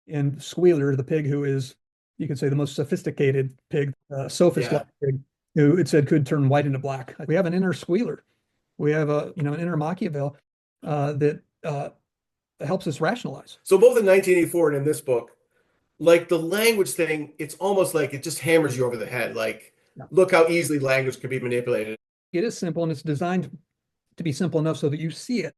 and Squealer, the pig who is, you could say, the most sophisticated pig, sophist-like Yeah. pig, who it said could turn white into black. We have an inner Squealer. We have an inner Machiavel that helps us rationalize. So both in 1984 and in this book, like the language thing, it's almost like it just hammers you over the head. Like, Yeah. look how easily language can be manipulated. It is simple, and it's designed to be simple enough so that you see it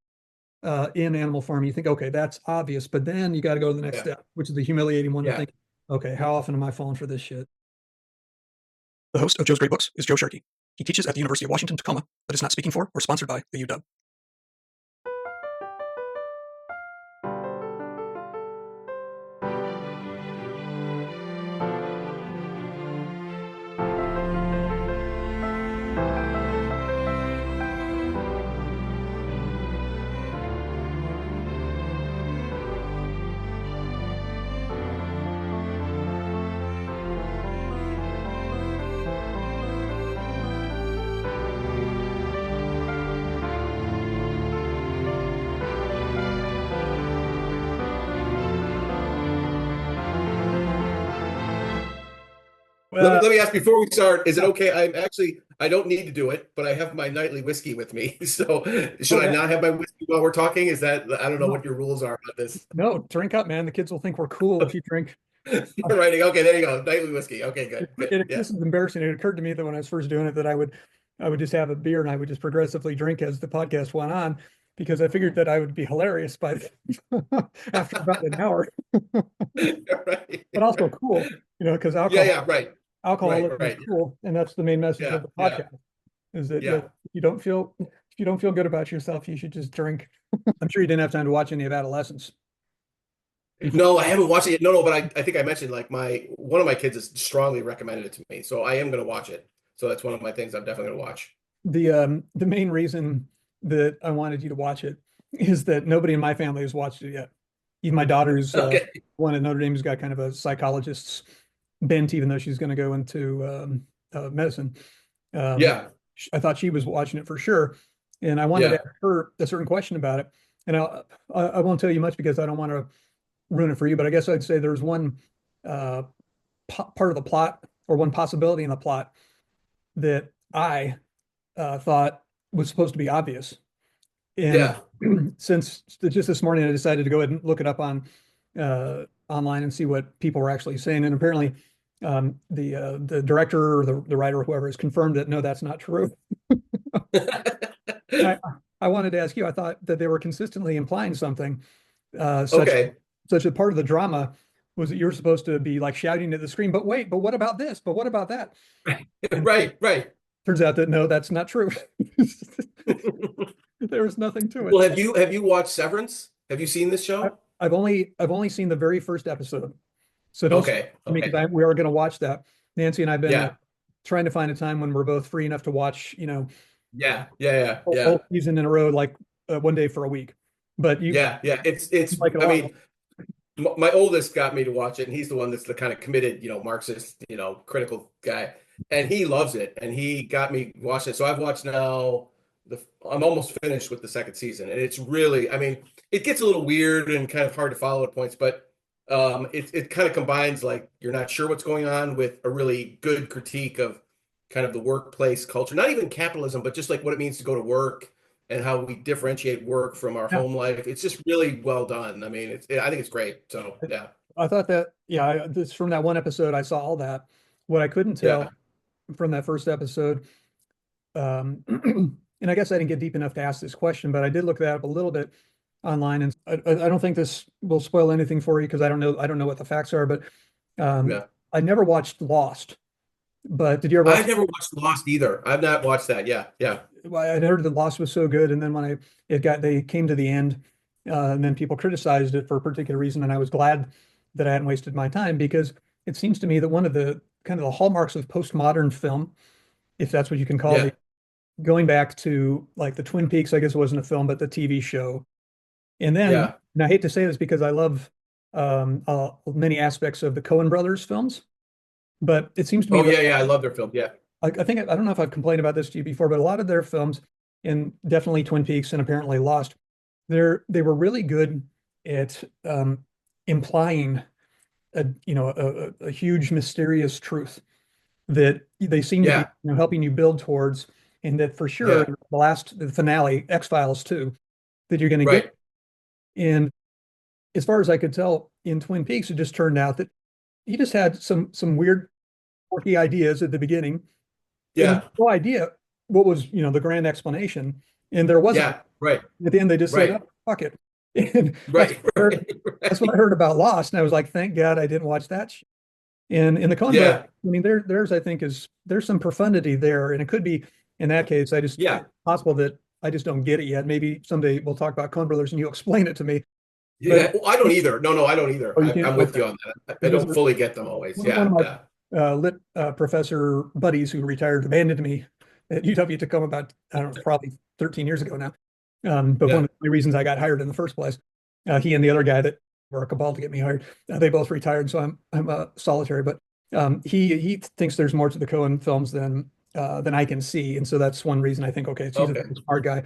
in Animal Farm. You think, okay, that's obvious, but then you got to go to the next Yeah. step, which is the humiliating one to Yeah. think, okay, how often am I falling for this shit? The host of Joe's Great Books is Joe Sharkey. He teaches at the University of Washington, Tacoma, but is not speaking for or sponsored by the UW. Let me ask before we start, is it okay? I don't need to do it, but I have my nightly whiskey with me. So should I not have my whiskey while we're talking? Is that, I don't know what your rules are about this. No, drink up, man. The kids will think we're cool if you drink. You're writing. Okay, there you go. Nightly whiskey. Okay, good. Yeah. This is embarrassing. It occurred to me that when I was first doing it, that I would just have a beer and I would just progressively drink as the podcast went on, because I figured that I would be hilarious by after about an hour. Right. But also cool, because Yeah, right. alcoholism is Right. cool, and that's the main message Yeah, of the yeah. podcast. Is that Yeah. if you don't feel good about yourself, you should just drink. I'm sure you didn't have time to watch any of Adolescence. No, I haven't watched it yet. No, but I think I mentioned like one of my kids has strongly recommended it to me, so I am going to watch it. So that's one of my things I'm definitely going to watch. The main reason that I wanted you to watch it is that nobody in my family has watched it yet. Even my daughter's Okay. one at Notre Dame who's got kind of a psychologist's bent, even though she's going to go into medicine. Yeah. I thought she was watching it for sure, and I wanted to Yeah. ask her a certain question about it. And I won't tell you much because I don't want to ruin it for you. But I guess I'd say there's one part of the plot, or one possibility in the plot, that I thought was supposed to be obvious. And Yeah. since just this morning, I decided to go ahead and look it up on online and see what people were actually saying. And apparently, the director or the writer or whoever has confirmed that no, that's not true. I wanted to ask you. I thought that they were consistently implying something, Okay. such a part of the drama was that you're supposed to be like shouting at the screen. But wait, but what about this? But what about that? And Right. turns out that no, that's not true. There was nothing to it. Well, have you watched Severance? Have you seen this show? I've only seen the very first episode, so don't Okay. me, Okay. because we are going to watch that. Nancy and I've been Yeah. trying to find a time when we're both free enough to watch, Yeah. whole season in a row, like one day for a week. But you Yeah. It's like it a I lot. mean, my oldest got me to watch it, and he's the one that's the kind of committed, Marxist, critical guy, and he loves it, and he got me watching it. So I've watched now. I'm almost finished with the second season, and it's really, I mean, it gets a little weird and kind of hard to follow at points, but it kind of combines like you're not sure what's going on with a really good critique of kind of the workplace culture, not even capitalism, but just like what it means to go to work and how we differentiate work from our Yeah. home life. It's just really well done. I mean, I think it's great. So yeah, I thought that, this from that one episode, I saw all that. What I couldn't tell yeah, from that first episode, and I guess I didn't get deep enough to ask this question, but I did look that up a little bit online, and I don't think this will spoil anything for you because I don't know what the facts are, but yeah. I never watched Lost. But did you ever watch? I've never watched Lost either. I've not watched that. Yeah. I heard that Lost was so good, and then when they came to the end, and then people criticized it for a particular reason, and I was glad that I hadn't wasted my time, because it seems to me that one of the kind of the hallmarks of postmodern film, if that's what you can call Yeah. it, going back to like the Twin Peaks, I guess it wasn't a film, but the TV show. And then, Yeah. and I hate to say this because I love many aspects of the Coen brothers films, but it seems to me Oh that yeah. I love their film. Yeah. I think, I don't know if I've complained about this to you before, but a lot of their films, and definitely Twin Peaks and apparently Lost, they were really good at implying a huge mysterious truth that they seem to be, Yeah. helping you build towards, and that for sure Yeah. the finale, X-Files too, that you're going to get. Right. And as far as I could tell in Twin Peaks, it just turned out that he just had some weird, quirky ideas at the beginning, and Yeah. no idea what was, the grand explanation. And there wasn't. Yeah. Right. At the end, they just said, Right. "Oh, fuck it." And Right. Right. that's what I Right. heard about Lost, and I was like, "Thank God I didn't watch that." And in the Coen brothers, Yeah. I mean, there's I think there's some profundity there, and it could be in that case. Yeah. It's possible that I just don't get it yet. Maybe someday we'll talk about Coen brothers and you explain it to me. But Yeah. Well, I don't either. No, I don't either. oh, you can't. I'm with Okay. you on that. I Because don't fully get them always. one Yeah. of Yeah. my lit professor buddies who retired abandoned me at UW Tacoma about, I don't know, probably 13 years ago now. But one Yeah. of the reasons I got hired in the first place, he and the other guy that were a cabal to get me hired, they both retired, so I'm solitary. But he thinks there's more to the Coen films than I can see, and so that's one reason I think, okay, he's a Okay. smart guy.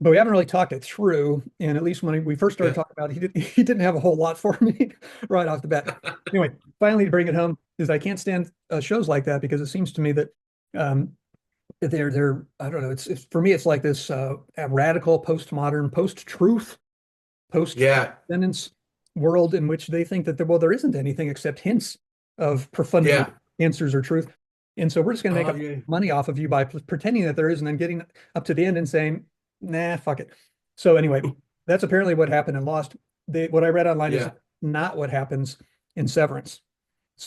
But we haven't really talked it through, and at least when we first started Yeah. talking about it, he didn't have a whole lot for me right off the bat. Anyway, finally to bring it home is I can't stand shows like that because it seems to me that um, they're I don't know, it's for me it's like this a radical postmodern post-truth Yeah. post-sentence world in which they think that there isn't anything except hints of profundity, Yeah. answers, or truth. And so we're just going to make Yeah. money off of you by pretending that there is, and then getting up to the end and saying, nah, fuck it. So anyway, that's apparently what happened in Lost. What I read online is Yeah. not what happens in Severance.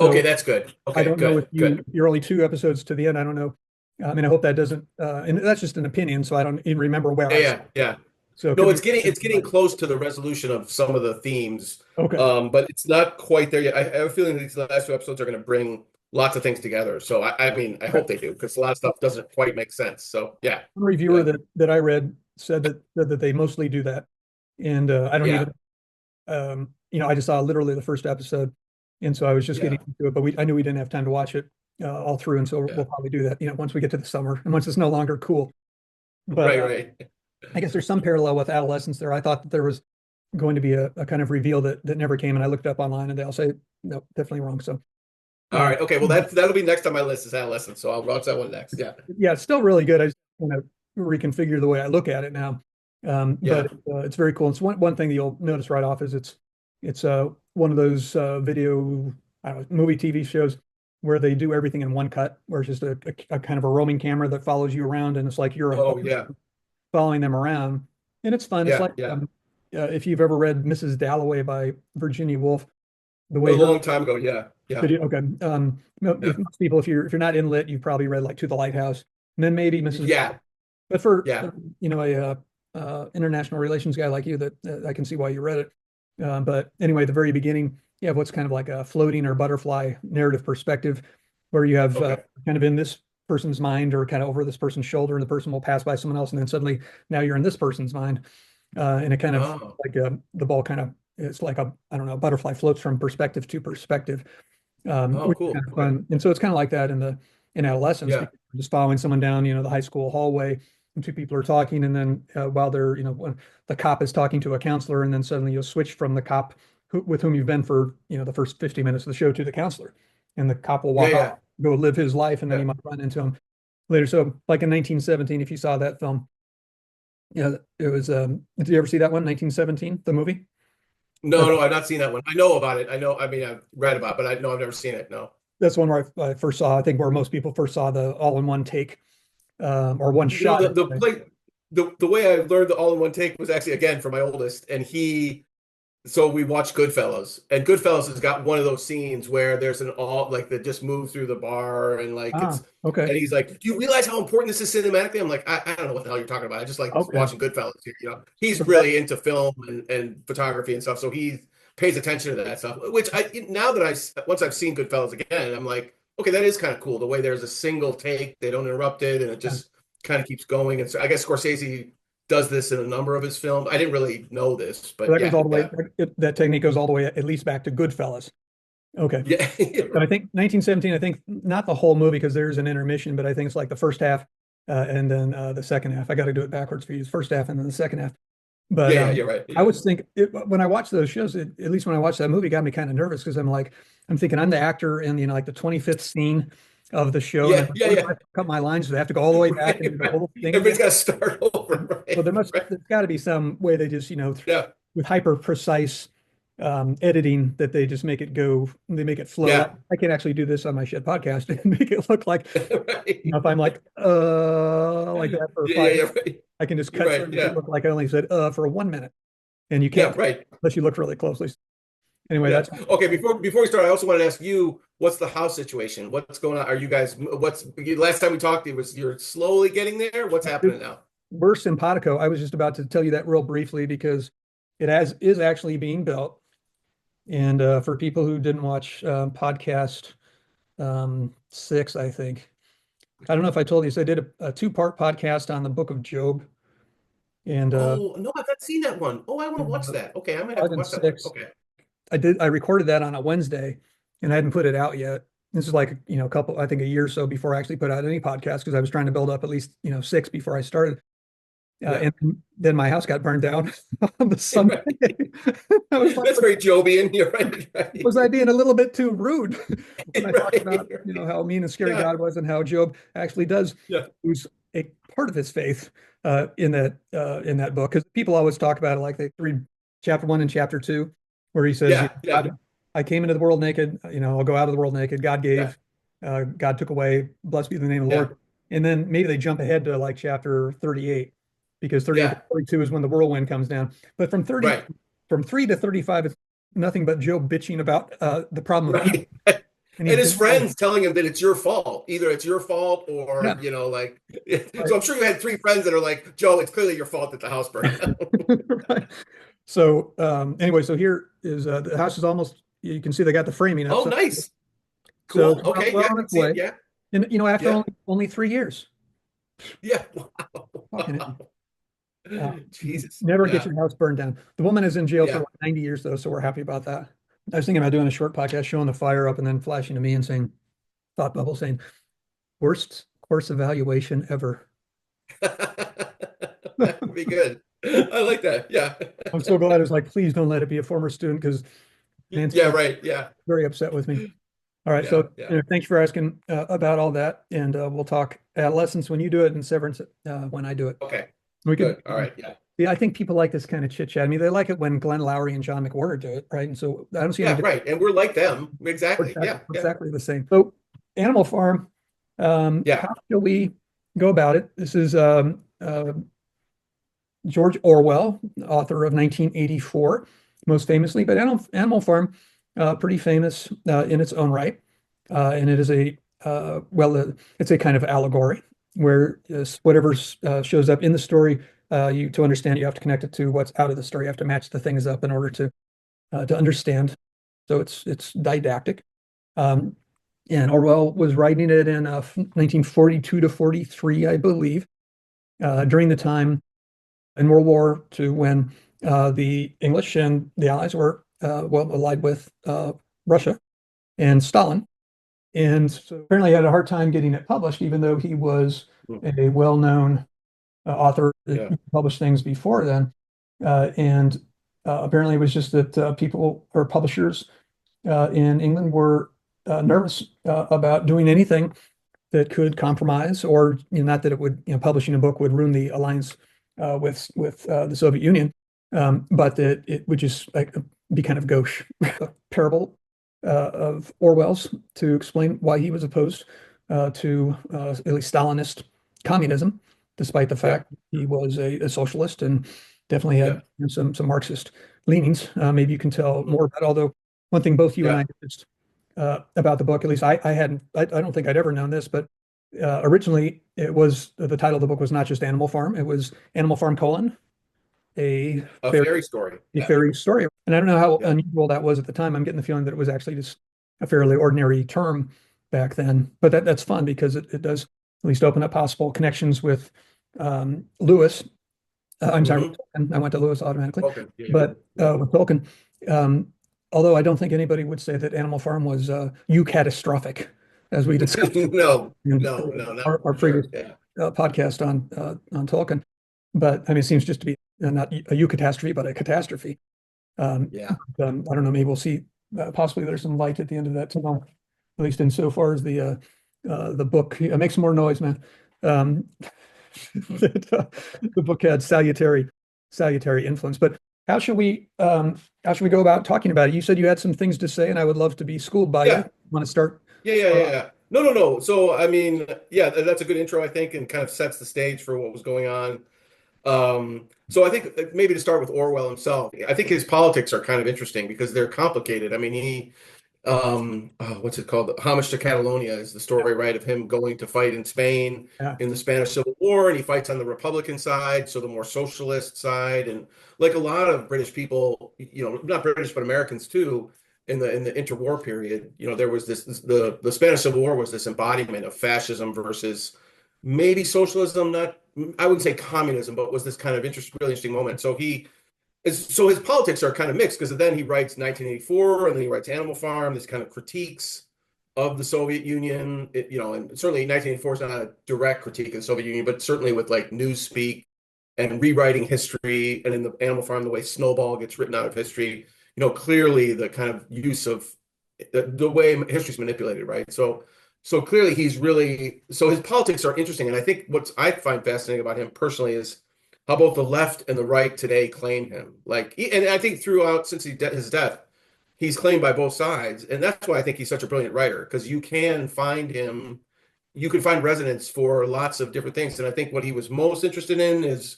Okay, So that's good. I Okay, don't know if good. Good. you're only 2 episodes to the end. I don't know. I mean, I hope that doesn't, and that's just an opinion, so I don't even remember where Yeah, I saw yeah, it. yeah. So it No, could be. it's getting close to the resolution of some of the themes. Okay. But it's not quite there yet. I have a feeling these last 2 episodes are going to bring lots of things together. So I mean, I hope they do, because a lot of stuff doesn't quite make sense. So yeah, One reviewer yeah, that I read said that they mostly do that, and I don't yeah, even, I just saw literally the first episode, and so I was just yeah, getting into it. But I knew we didn't have time to watch it all through, and so yeah. we'll probably do that, once we get to the summer and once it's no longer cool. But Right, right. I guess there's some parallel with Adolescence there. I thought that there was going to be a kind of reveal that never came, and I looked up online, and they all say no, definitely wrong. So All right. Okay. Well, that'll be next on my list is Adolescence. So I'll watch that one next. Yeah. yeah, it's still really good. I just want to reconfigure the way I look at it now. Yeah. But it's very cool. It's one thing that you'll notice right off is it's one of those video, I don't know, movie TV shows where they do everything in one cut, where it's just a kind of a roaming camera that follows you around, and it's like you're Oh, yeah. following them around, and it's fun. It's Yeah. like Yeah. if you've ever read Mrs. Dalloway by Virginia Woolf, the A way her long time ago. Yeah. Yeah. video. Okay, Yeah. if most people, if you're not in lit, you've probably read like To the Lighthouse, and then maybe Mrs. Yeah. But for Yeah. a international relations guy like you, that I can see why you read it. But anyway, the very beginning, you have what's kind of like a floating or butterfly narrative perspective, where you have Okay. kind of in this person's mind or kind of over this person's shoulder, and the person will pass by someone else, and then suddenly now you're in this person's mind, and it kind of Oh. like the ball kind of, it's like I don't know, butterfly floats from perspective to perspective, Oh, which is cool. kind of Okay. fun. And so it's kind of like that in Adolescence, Yeah. because you're just following someone down, the high school hallway, and two people are talking, and then while they're, when the cop is talking to a counselor, and then suddenly you'll switch from the cop with whom you've been for, the first 50 minutes of the show to the counselor, and the cop will Yeah. walk Yeah. off, go live his life, and then you Yeah. might run into him later. So like in 1917, if you saw that film, it was, did you ever see that one, 1917, the movie? No, I've not seen that one. I know about it. I know. I mean, I've read about it, but I've never seen it. No. That's one where I first saw, I think where most people first saw the all-in-one take, or one shot. The way I learned the all-in-one take was actually again from my oldest, and so we watched Goodfellas, and Goodfellas has got one of those scenes where there's an all like that just move through the bar, and like Okay. and he's like, "Do you realize how important this is cinematically?" I'm like, I don't know what the hell you're talking about. I just like Okay. watching Goodfellas. He's So really into film and photography and stuff, so he pays attention to that stuff. Which once I've seen Goodfellas again, I'm like, okay, that is kind of cool. The way there's a single take, they don't interrupt it, and it just kind of keeps going. And so I guess Scorsese does this in a number of his films. I didn't really know this, but that yeah, goes all the way, yeah. that technique goes all the way at least back to Goodfellas. Okay. Yeah. But I think 1917, I think not the whole movie because there's an intermission, but I think it's like the first half and then the second half. I got to do it backwards for you. First half and then the second half. But Yeah, you're right. I would think when I watch those shows, at least when I watched that movie, it got me kind of nervous because I'm like, I'm thinking I'm the actor in, like the 25th scene of the show. And I'm Yeah, like, yeah, what if yeah. I cut my lines? So they have to go all the way back and Right, do the right. whole thing Everybody's again. got to start over, So right? Right. there's got to be some way they just, Yeah, with hyper precise editing that they just make it go, they make it flow. yeah. I can actually do this on my shit podcast and make it look like, Right. if I'm like that for Yeah, yeah, 5 yeah, minutes, right. I can just You're cut right. through and make it Yeah, look like I only said for 1 minute. And you yeah, can't right. unless you look really closely. Anyway, Yeah. that's Okay, before we start, I also want to ask you, what's the house situation? What's going on? Are you guys, last time we talked, you're slowly getting there? What's happening now? we're simpatico. I was just about to tell you that real briefly because is actually being built. And for people who didn't watch podcast 6, I think. I don't know if I told you, so I did a 2-part podcast on the book of Job. And Oh, no, I've not seen that one. Oh, I want to watch that. Okay, I might have 5 to and watch that one. 6. Okay. I recorded that on a Wednesday and I hadn't put it out yet. This is like, I think a year or so before I actually put out any podcast because I was trying to build up at least, 6 before I started. Yeah. And then my house got burned down on the Sunday. Right. I was like, That's very Jobian. You're right. Right. was I being a little bit too rude when I talked Right. about, Right. how mean and scary Yeah. God was and how Job actually does Yeah. lose a part of his faith in that book? Because people always talk about it like they read chapter 1 and chapter 2, where he says, Yeah. Yeah. I came into the world naked, I'll go out of the world naked. God Yeah. gave, God took away, blessed be the name of the Yeah. Lord. And then maybe they jump ahead to like chapter 38, because 38 to Yeah. 42 is when the whirlwind comes down. But Right. from 3 to 35, it's nothing but Job bitching about the problem of evil. Right. And And he's his denied. friends telling him that it's your fault. Either it's your fault or, Yeah, like, right. so I'm sure you had 3 friends that are like, Joe, it's clearly your fault that the house burned down. Right. So anyway, so here is the house is almost, you can see they got the framing up. Oh, So nice. it's Cool. Okay. well Yeah, I on can its see it. way. Yeah. And after Yeah. only 3 years. Yeah. Wow. Fucking Wow. Jesus. never get Yeah. your house burned down. The woman is in jail for Yeah. like 90 years though, so we're happy about that. I was thinking about doing a short podcast showing the fire up and then flashing to me and saying, thought bubble saying, worst course evaluation ever. That would be good. I like that. Yeah. I'm so glad it's like, please don't let it be a former student because Nancy Yeah, was right. Yeah. very upset with me. All right, Yeah. so Yeah. thanks for asking about all that, and we'll talk Adolescence when you do it and Severance when I do it. Okay. We could, Good. All right. Yeah. yeah, I think people like this kind of chit chat. I mean, they like it when Glenn Lowry and John McWhorter do it, right? And so I don't see any Yeah, right. And we're like them. we're Exactly. Yeah. we're Yeah. exactly the same. So Animal Farm, Yeah. how shall we go about it? This is George Orwell, author of 1984, most famously, but Animal Farm, pretty famous in its own right. And it is it's a kind of allegory where whatever shows up in the story, to understand, you have to connect it to what's out of the story. You have to match the things up in order to understand. So it's didactic. And Orwell was writing it in 1942 to 43, I believe, during the time in World War II when the English and the Allies were allied with Russia and Stalin. And so apparently he had a hard time getting it published, even though he was a well-known author Yeah. that published things before then. And apparently it was just that people or publishers in England were nervous about doing anything that could compromise, or not that it would, publishing a book would ruin the alliance with the Soviet Union, but that it would just like be kind of gauche. A parable of Orwell's to explain why he was opposed to at least Stalinist communism, despite the fact he was a socialist and definitely had some Marxist leanings. Maybe you can tell more about. Although one thing both you and I noticed about the book, at least I hadn't, I don't think I'd ever known this, but originally it was the title of the book was not just Animal Farm, it was Animal Farm colon a fairy story. fairy story. And I don't know how Yeah. unusual that was at the time. I'm getting the feeling that it was actually just a fairly ordinary term back then. But that's fun because it does at least open up possible connections with Lewis. I'm sorry, I went to Lewis automatically. Okay. Yeah. But with Tolkien, although I don't think anybody would say that Animal Farm was catastrophic, as we discussed No, in not our for sure. previous podcast on Tolkien. But I mean, it seems just to be not a catastrophe, but a catastrophe. Yeah. I don't know. Maybe we'll see possibly there's some light at the end of that tunnel, at least insofar as the book, it makes more noise, man. Um, the book had salutary influence. But how should we go about talking about it? You said you had some things to say, and I would love to be schooled by you. Yeah. Want to start? Yeah. No, no, no. So, I mean, yeah, that's a good intro, I think, and kind of sets the stage for what was going on. So I think maybe to start with Orwell himself, I think his politics are kind of interesting because they're complicated. I mean, what's it called? Homage to Catalonia is the story, right, of him going to fight in Spain Yeah, in the Spanish Civil War, and he fights on the Republican side, so the more socialist side, and like a lot of British people, not British but Americans too, in the interwar period, there was the Spanish Civil War was this embodiment of fascism versus maybe socialism, not I wouldn't say communism, but was this kind of really interesting moment. So his politics are kind of mixed because then he writes 1984 and then he writes Animal Farm, this kind of critiques of the Soviet Union, and certainly 1984 is not a direct critique of the Soviet Union, but certainly with like newspeak and rewriting history, and in the Animal Farm, the way Snowball gets written out of history, clearly the kind of use of the way history's manipulated, right? So clearly so his politics are interesting, and I think what I find fascinating about him personally is how both the left and the right today claim him. And I think throughout since his death, he's claimed by both sides, and that's why I think he's such a brilliant writer because you can find resonance for lots of different things. And I think what he was most interested in is,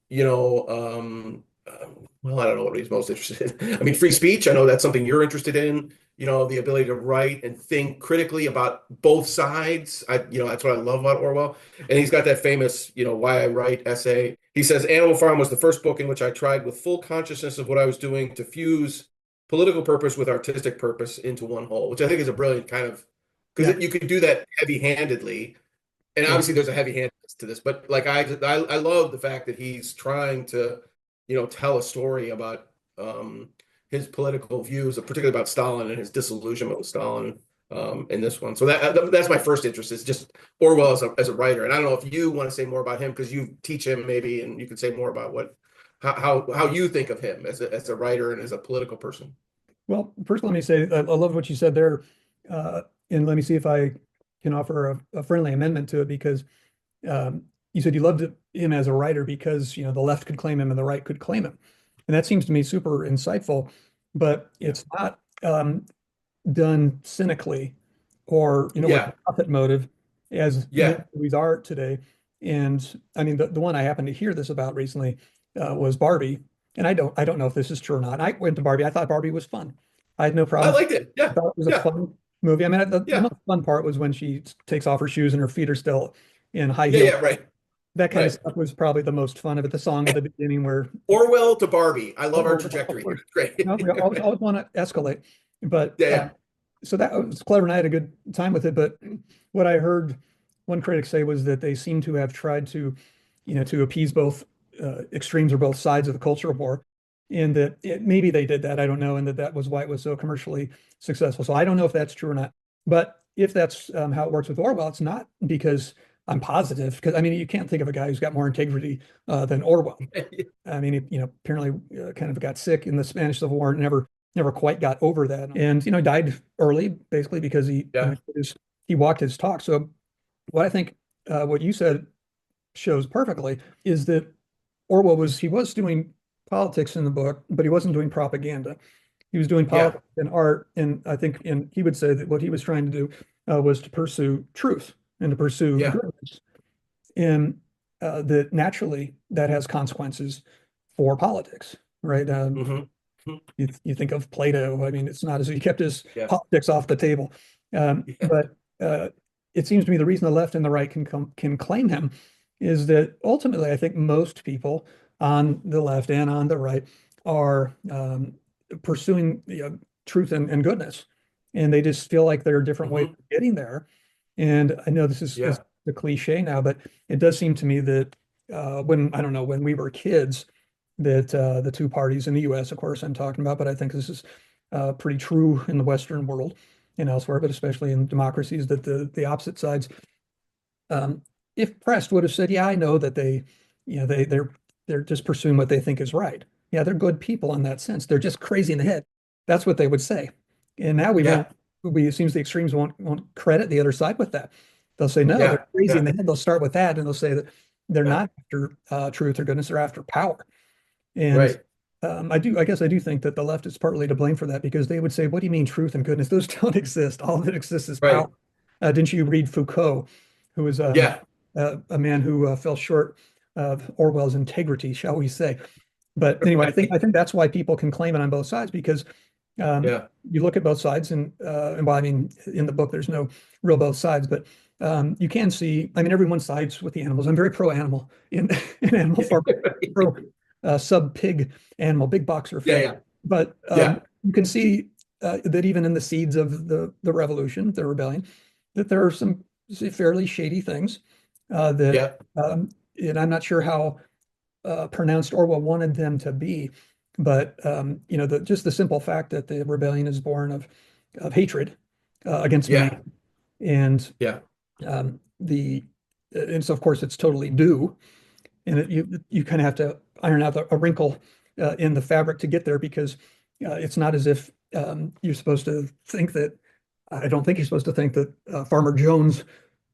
well, I don't know what he's most interested in. I mean, free speech. I know that's something you're interested in. The ability to write and think critically about both sides. That's what I love about Orwell. And he's got that famous, Why I Write essay. He says, Animal Farm was the first book in which I tried with full consciousness of what I was doing to fuse political purpose with artistic purpose into one whole, which I think is a brilliant kind of, because you could do that heavy-handedly. And obviously there's a heavy-handedness to this, but like I love the fact that he's trying to, tell a story about his political views, particularly about Stalin and his disillusionment with Stalin in this one. So that's my first interest is just Orwell as a writer. And I don't know if you want to say more about him because you teach him maybe, and you can say more about how you think of him as a writer and as a political person. Well, first, let me say I love what you said there, and let me see if I can offer a friendly amendment to it because you said you loved him as a writer because the left could claim him and the right could claim him, and that seems to me super insightful. But it's not done cynically or with a profit motive as movies are today. And I mean, the one I happened to hear this about recently was Barbie. And I don't know if this is true or not. I went to Barbie. I thought Barbie was fun. I had no problem. I liked it. Yeah. I thought it was a fun movie. I mean, the most fun part was when she takes off her shoes and her feet are still in high heels. Yeah, right. That kind of stuff was probably the most fun of it. The song at the beginning where Orwell to Barbie. I love our trajectory. Great. We always want to escalate. But so that was clever and I had a good time with it. But what I heard one critic say was that they seem to have tried to, to appease both extremes or both sides of the cultural war. And that maybe they did that, I don't know, and that was why it was so commercially successful. So I don't know if that's true or not. But if that's how it works with Orwell, it's not because I'm positive, because I mean, you can't think of a guy who's got more integrity than Orwell. I mean, he, apparently kind of got sick in the Spanish Civil War and never quite got over that. And, died early, basically, because he walked his talk. So what I think what you said shows perfectly is that Orwell was doing politics in the book, but he wasn't doing propaganda. He was doing politics and art, and I think, and he would say that what he was trying to do was to pursue truth and to pursue goodness, and that naturally that has consequences for politics, right? You think of Plato. I mean, it's not as if he kept his politics off the table, but it seems to me the reason the left and the right can claim him is that ultimately, I think most people on the left and on the right are pursuing truth and goodness, and they just feel like there are different ways of getting there. And I know this is the cliche now, but it does seem to me that when we were kids, that the two parties in the U.S., of course, I'm talking about, but I think this is pretty true in the Western world and elsewhere, but especially in democracies, that the opposite sides, if pressed, would have said, "Yeah, I know that they're just pursuing what they think is right. Yeah, they're good people in that sense. They're just crazy in the head." That's what they would say. And now Yeah. it seems the extremes won't credit the other side with that. They'll say, no, they're Yeah. crazy in Yeah. the head. They'll start with that and they'll say that they're Yeah. not after truth or goodness, they're after power. And Right. I guess I do think that the left is partly to blame for that because they would say, what do you mean truth and goodness? Those don't exist. All that exists is power. Right. Didn't you read Foucault, who was Yeah. a man who fell short of Orwell's integrity, shall we say? But anyway, I Right. think that's why people can claim it on both sides because Yeah. you look at both sides and well, I mean, in the book, there's no real both sides, but you can see, I mean, everyone sides with the animals. I'm very pro animal in animal farm, pro sub pig animal, big boxer Yeah. fan. Yeah. But Yeah. you can see that even in the seeds of the revolution, the rebellion, that there are some fairly shady things that, Yeah. and I'm not sure how pronounced Orwell wanted them to be. But just the simple fact that the rebellion is born of hatred against Yeah. man, and Yeah. the and so of course it's totally due, and you kind of have to iron out a wrinkle in the fabric to get there because it's not as if you're supposed to think that. I don't think you're supposed to think that Farmer Jones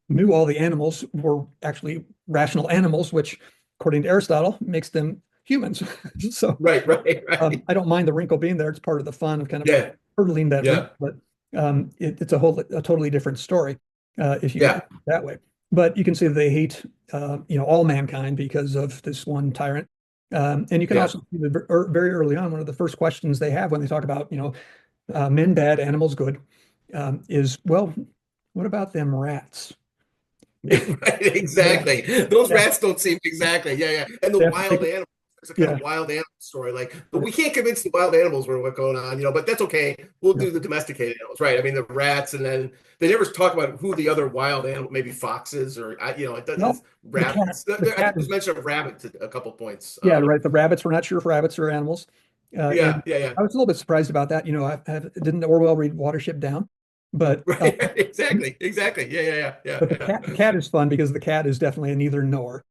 knew all the animals were actually rational animals, which, according to Aristotle, makes them humans. So Right. Right. Right. I don't mind the wrinkle being there. It's part of the fun of kind of Yeah. hurdling that Yeah. wrinkle, but it's a totally different story if you Yeah. that way. But you can see that they hate all mankind because of this one tyrant. And you can Yeah. also see that very early on, one of the first questions they have when they talk about men bad, animals good, is, well, what about them rats? Right, Yeah, exactly. Those yeah, rats don't seem exactly. Yeah, yeah. And the they have to wild take it. animals. It's a kind Yeah, of wild animal story. Like, but we can't convince the wild animals what's going on, but that's okay. We'll yeah. do the domesticated animals, right? I mean, the rats, and then they never talk about who the other wild animal, maybe foxes or it does Well, the cat, rabbits. the I think cat there's is, mention of rabbits a couple points. yeah, right. The rabbits, we're not sure if rabbits are animals. Yeah, And yeah, yeah. I was a little bit surprised about that. Didn't Orwell read Watership Down? But Right, exactly, exactly. Yeah, yeah, yeah, yeah, but yeah. the cat is fun because the cat is definitely a neither nor.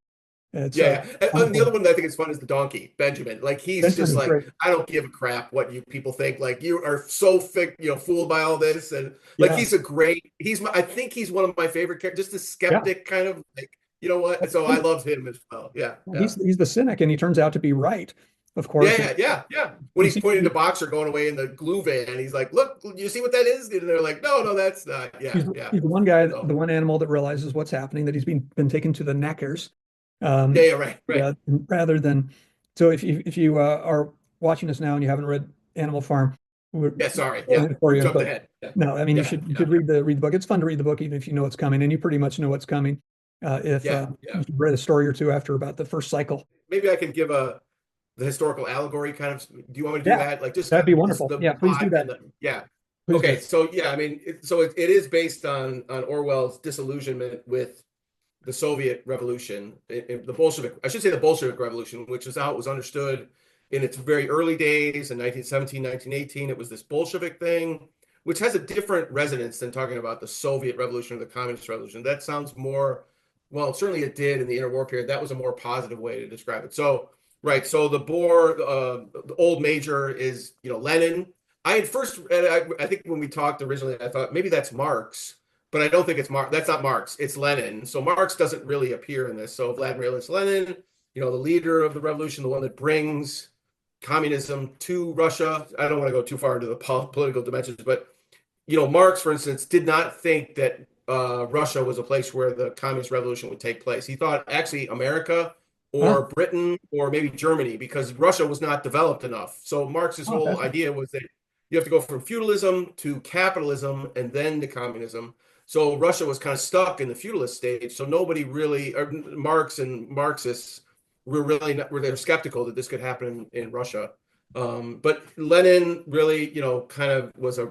It's Yeah, yeah. And the wonderful. other one that I think is fun is the donkey, Benjamin. Like he's Benjamin just is like, great. I don't give a crap what you people think. Like you are so fooled by all this, and like Yeah, I think he's one of my favorite characters. Just a yeah. skeptic kind of like, you know what? So I love him as well. Yeah, yeah, He's the cynic, and he turns out to be right, of yeah, course. And yeah, yeah, yeah. When he he's seems to pointing to be Boxer going away in the glue van, he's like, "Look, you see what that is?" And they're like, "No, no, that's not." Yeah, yeah. he's the one guy, So the one animal that realizes what's happening, that he's been taken to the knackers. yeah, Um, yeah, right, right. yeah, rather than so if you are watching us now and you haven't read Animal Farm, we're Yeah, sorry. spoiling Yeah, it for we you. jumped But ahead. Yeah, no, I mean yeah, you yeah, should read the book. It's fun to read the book even if you know what's coming, and you pretty much know what's coming. If yeah, yeah. you've read a story or two after about the first cycle. Maybe I can give the historical allegory kind of. Do you want me to do Yeah, that? Like just that'd kind be of wonderful. the Yeah, please do plot and that. yeah. Please do. Okay, so yeah, I mean, it is based on Orwell's disillusionment with the Soviet Revolution, the Bolshevik. I should say the Bolshevik Revolution, which is how it was understood in its very early days in 1917, 1918. It was this Bolshevik thing, which has a different resonance than talking about the Soviet Revolution or the Communist Revolution. That sounds more, well, certainly it did in the interwar period. That was a more positive way to describe it. So, right. So the old major is, Lenin. I had first, I think when we talked originally, I thought maybe that's Marx, but I don't think it's Marx. That's not Marx. It's Lenin. So Marx doesn't really appear in this. So Vladimir Ilyich Lenin, the leader of the revolution, the one that brings communism to Russia. I don't want to go too far into the political dimensions, but Marx, for instance, did not think that Russia was a place where the communist revolution would take place. He thought actually America Huh? or Britain or maybe Germany, because Russia was not developed enough. So Marx's Oh, whole fascinating. idea was that you have to go from feudalism to capitalism and then to communism. So Russia was kind of stuck in the feudalist stage. So nobody really, or Marx and Marxists were they were skeptical that this could happen in Russia. But Lenin really, kind of was a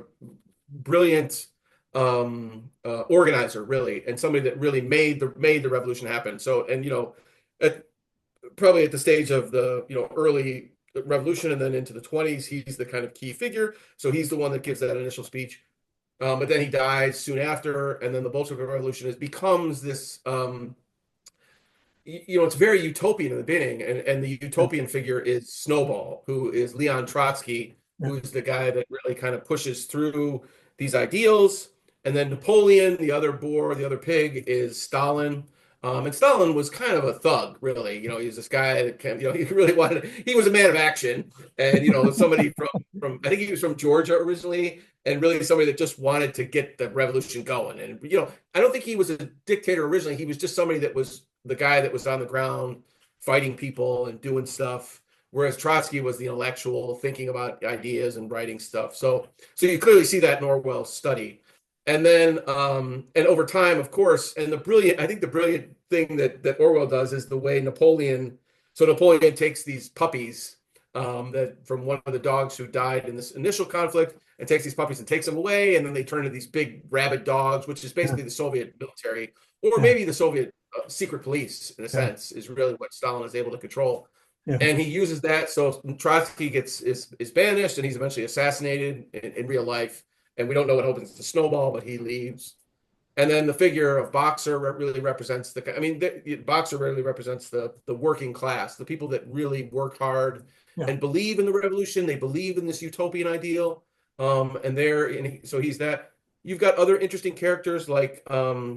brilliant organizer, really, and somebody that really made the revolution happen. So, and at, probably at the stage of the early revolution and then into the 20s, he's the kind of key figure. So he's the one that gives that initial speech. But then he dies soon after, and then the Bolshevik Revolution becomes this. It's very utopian in the beginning, and the Yeah. utopian figure is Snowball, who is Leon Trotsky, Yeah. who's the guy that really kind of pushes through these ideals. And then Napoleon, the other boar, the other pig, is Stalin. And Stalin was kind of a thug, really. He's this guy that he really he was a man of action, and somebody from I think he was from Georgia originally, and really somebody that just wanted to get the revolution going. And I don't think he was a dictator originally. He was just somebody that was the guy that was on the ground fighting people and doing stuff. Whereas Trotsky was the intellectual, thinking about ideas and writing stuff. So you clearly see that in Orwell's study. And then, and over time, of course, and I think the brilliant thing that Orwell does is the way Napoleon takes these puppies that from one of the dogs who died in this initial conflict, and takes these puppies and takes them away, and then they turn into these big rabid dogs, which is basically the Soviet military, or maybe the Soviet secret police, in a sense, is really what Stalin is able to control. Yeah. And he uses that. So Trotsky is banished, and he's eventually assassinated in real life. And we don't know what happens to Snowball, but he leaves. And then the figure of Boxer really represents Boxer really represents the working class, the people that really work hard and believe in the revolution. They believe in this utopian ideal. So he's that. You've got other interesting characters like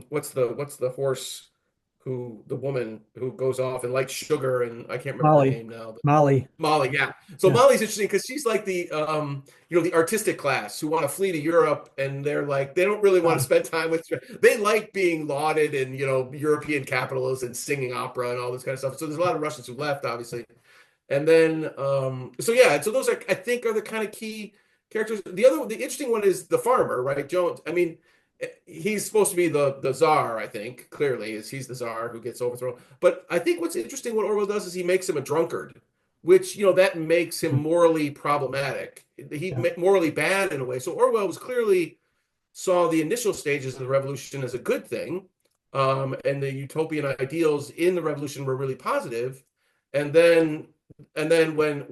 what's the horse the woman who goes off and likes sugar, and I can't remember her name now. Mollie. Mollie, yeah. So Mollie's interesting because she's like the the artistic class who want to flee to Europe, and they're like they don't really want to spend time with. They like being lauded in European capitals and singing opera and all this kind of stuff. So there's a lot of Russians who left, obviously, and then so those I think are the kind of key characters. The interesting one is the farmer, right? Jones. I mean, he's supposed to be the czar, I think, clearly, he's the czar who gets overthrown. But I think what's interesting, what Orwell does, is he makes him a drunkard, which, that makes him morally problematic. He's morally bad in a way. So Orwell clearly saw the initial stages of the revolution as a good thing, and the utopian ideals in the revolution were really positive. And then when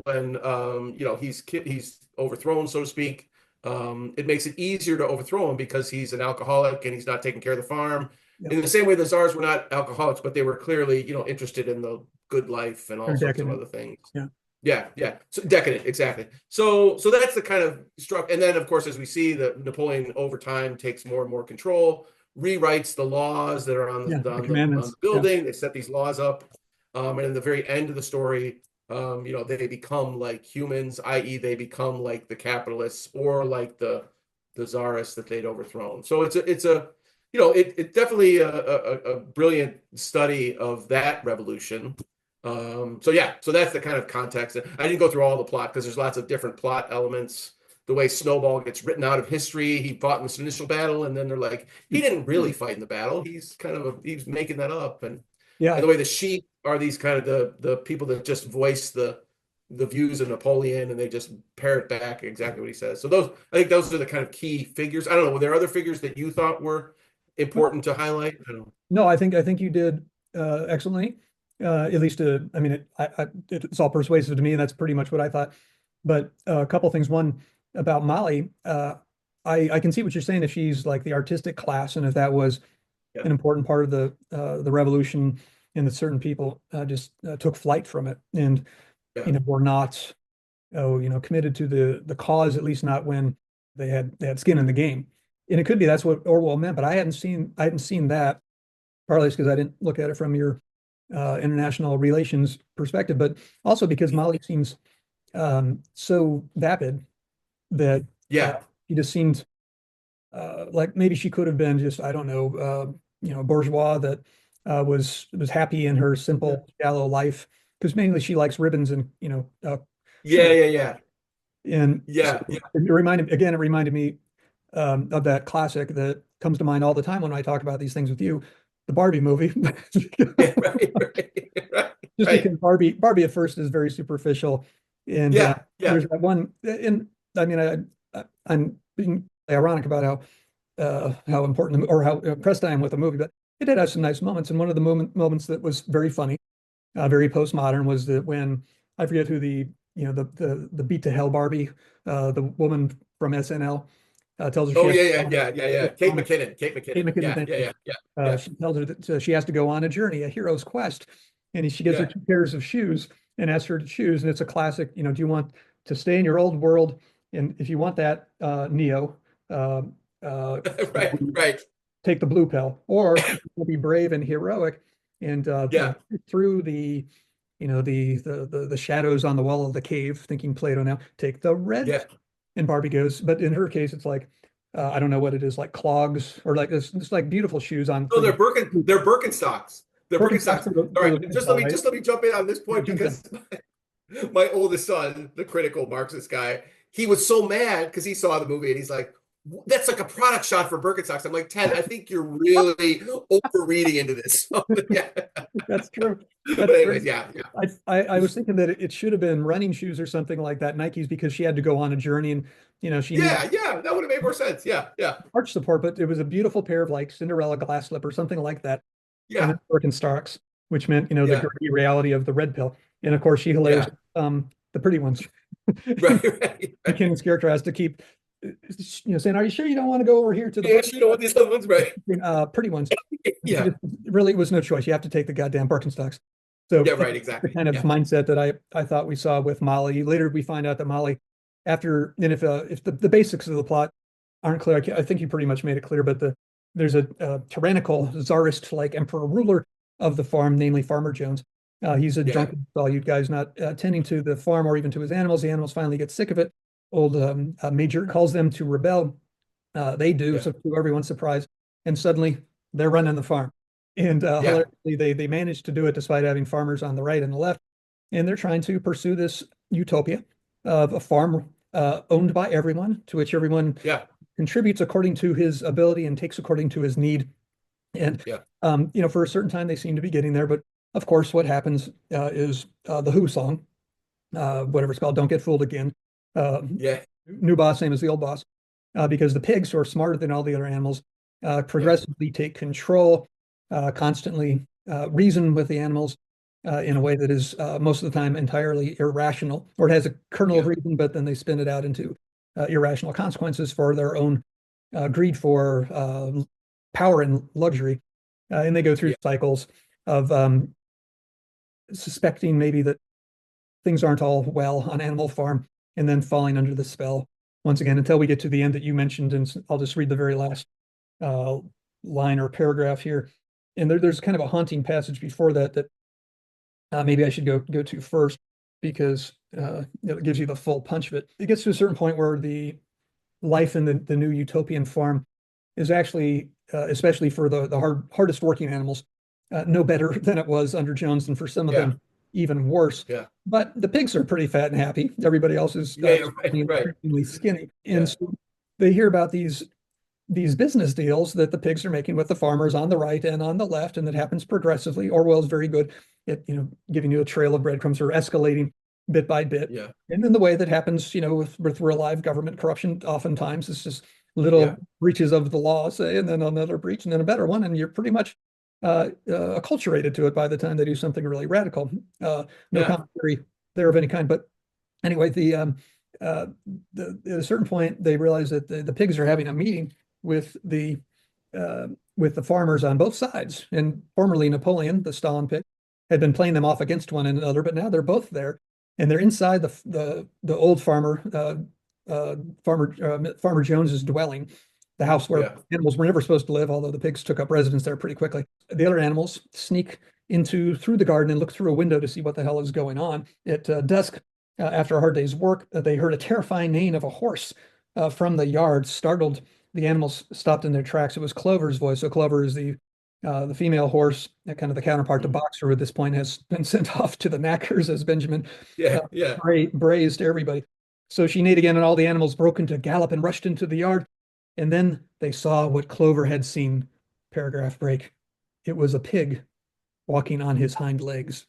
he's overthrown, so to speak, it makes it easier to overthrow him because he's an alcoholic and he's not taking care of the farm. In the same way the czars were not alcoholics, but they were clearly interested in the good life and all sorts of other things. So decadent, exactly. So that's the kind of struck. And then of course, as we see, that Napoleon over time takes more and more control, rewrites the laws that are on the building. They set these laws up, and in the very end of the story, they become like humans, i.e. they become like the capitalists or like the czarists that they'd overthrown. So it's definitely a brilliant study of that revolution. So that's the kind of context. I didn't go through all the plot because there's lots of different plot elements. The way Snowball gets written out of history, he fought in this initial battle, and then they're like, he didn't really fight in the battle. He's he's making that up. And the way the sheep are these kind of the people that just voice the views of Napoleon, and they just parrot back exactly what he says. So I think those are the kind of key figures. I don't know, were there other figures that you thought were important to highlight? No, I think you did excellently. At least, I mean, it's all persuasive to me, and that's pretty much what I thought. But a couple things. One about Mollie, I can see what you're saying if she's like the artistic class, and if that was an important part of the revolution, and that certain people just took flight from it, and were not committed to the cause, at least not when they had skin in the game. And it could be that's what Orwell meant, but I hadn't seen that. Partly it's because I didn't look at it from your international relations perspective, but also because Mollie seems so vapid that he just seemed like maybe she could have been just, I don't know, bourgeois that was happy in her simple, shallow life, because mainly she likes ribbons and And it reminded me of that classic that comes to mind all the time when I talk about these things with you, the Barbie movie. Because Barbie at first is very superficial, and there's that one, and I mean, I'm being ironic about how important or how impressed I am with the movie, but it did have some nice moments. And one of the moments that was very funny, very postmodern, was that when I forget who the beat to hell Barbie, the woman from SNL, tells her. Kate McKinnon. She tells her that she has to go on a journey, a hero's quest, and she gives her 2 pairs of shoes and asks her to choose. And it's a classic. Do you want to stay in your old world And if you want that, Neo, uh, Right, right. take the blue pill, or if you will be brave and heroic and Yeah, through the the shadows on the wall of the cave, thinking Plato now, take the red yeah. pill. And Barbie goes, but in her case, it's like I don't know what it is, like clogs or like it's like beautiful shoes on No, for the They're Birkenstocks. They're Birkenstocks Birkenstocks. for the All for the right, red pill, right? just let me jump in on this Yeah, point jump in. because my oldest son, the critical Marxist guy, he was so mad because he saw the movie and he's like, "That's like a product shot for Birkenstocks." I'm like, "Ted, I think you're really overreading into this." So, yeah. That's true. But That's anyways, true. yeah, yeah, I was thinking that it should have been running shoes or something like that, Nikes, because she had to go on a journey and she needed yeah, yeah. That would have made more sense. Yeah, yeah, arch support, but it was a beautiful pair of like Cinderella glass slip or something like that. And yeah, then Birkenstocks, which meant, the yeah, gritty reality of the red pill. And of course, she hilarious, yeah. the pretty ones. Right, right, right. McKinnon's character has to keep, saying, "Are you sure you don't want to go over here to the Yeah, you know what these other ones, right? pretty ones?" And she Yeah, just really, it was no choice. You have to take the goddamn Birkenstocks. So yeah, right, that's the exactly. kind of Yeah, mindset that I thought we saw with Mollie. Later, we find out that Mollie, after and if the basics of the plot aren't clear, I think you pretty much made it clear. But there's a tyrannical czarist like emperor ruler of the farm, namely Farmer Jones. He's a yeah, drunken Salyut guy who's not tending to the farm or even to his animals. The animals finally get sick of it. Old Major calls them to rebel. They do, yeah, so to everyone's surprise, and suddenly they're running the farm. And yeah, hilariously, they managed to do it despite having farmers on the right and the left. And they're trying to pursue this utopia of a farm owned by everyone, to which everyone yeah, contributes according to his ability and takes according to his need. And yeah, for a certain time, they seem to be getting there. But of course, what happens is the Who song, whatever it's called, "Don't Get Fooled Again." Uh, yeah, New boss, same as the old boss, because the pigs, who are smarter than all the other animals, yeah, progressively take control, constantly reason with the animals in a way that is most of the time entirely irrational, or it has a kernel of yeah, reason, but then they spin it out into irrational consequences for their own greed for power and luxury. And they go through yeah, cycles of suspecting maybe that things aren't all well on Animal Farm, and then falling under the spell once again until we get to the end that you mentioned. And I'll just read the very last uh, line or paragraph here. And there's kind of a haunting passage before that maybe I should go to first, because it gives you the full punch of it. It gets to a certain point where the life in the new utopian farm is actually, especially for the hardest working animals, no better than it was under Jones, and for some of yeah, them even worse. yeah, But the pigs are pretty fat and happy. Everybody else is yeah, yeah, right, right. extremely skinny, and Yeah, so they hear about these business deals that the pigs are making with the farmers on the right and on the left, and that happens progressively. Orwell's very good at giving you a trail of breadcrumbs, or escalating bit by bit. yeah, And then the way that happens, with real live government corruption, oftentimes it's just yeah, little breaches of the law, say, and then another breach, and then a better one, and you're pretty much acculturated to it by the time they do something really radical. No yeah, commentary there of any kind. But anyway, uh, at a certain point, they realize that the pigs are having a meeting with the farmers on both sides. And formerly Napoleon, the Stalin pig, had been playing them off against one another, but now they're both there, and they're inside the old farmer Jones's dwelling, the house where yeah, animals were never supposed to live, although the pigs took up residence there pretty quickly. The other animals sneak through the garden and look through a window to see what the hell is going on. At dusk, after a hard day's work, they heard a terrifying neighing of a horse from the yard. Startled, the animals stopped in their tracks. It was Clover's voice. So Clover is the female horse, kind of the counterpart to mhm, Boxer, who at this point has been sent off to the knackers, as Benjamin yeah, uh, yeah, braised everybody. So she neighed again, and all the animals broke into gallop and rushed into the yard. And then they saw what Clover had seen. Paragraph break. It was a pig walking on his hind legs,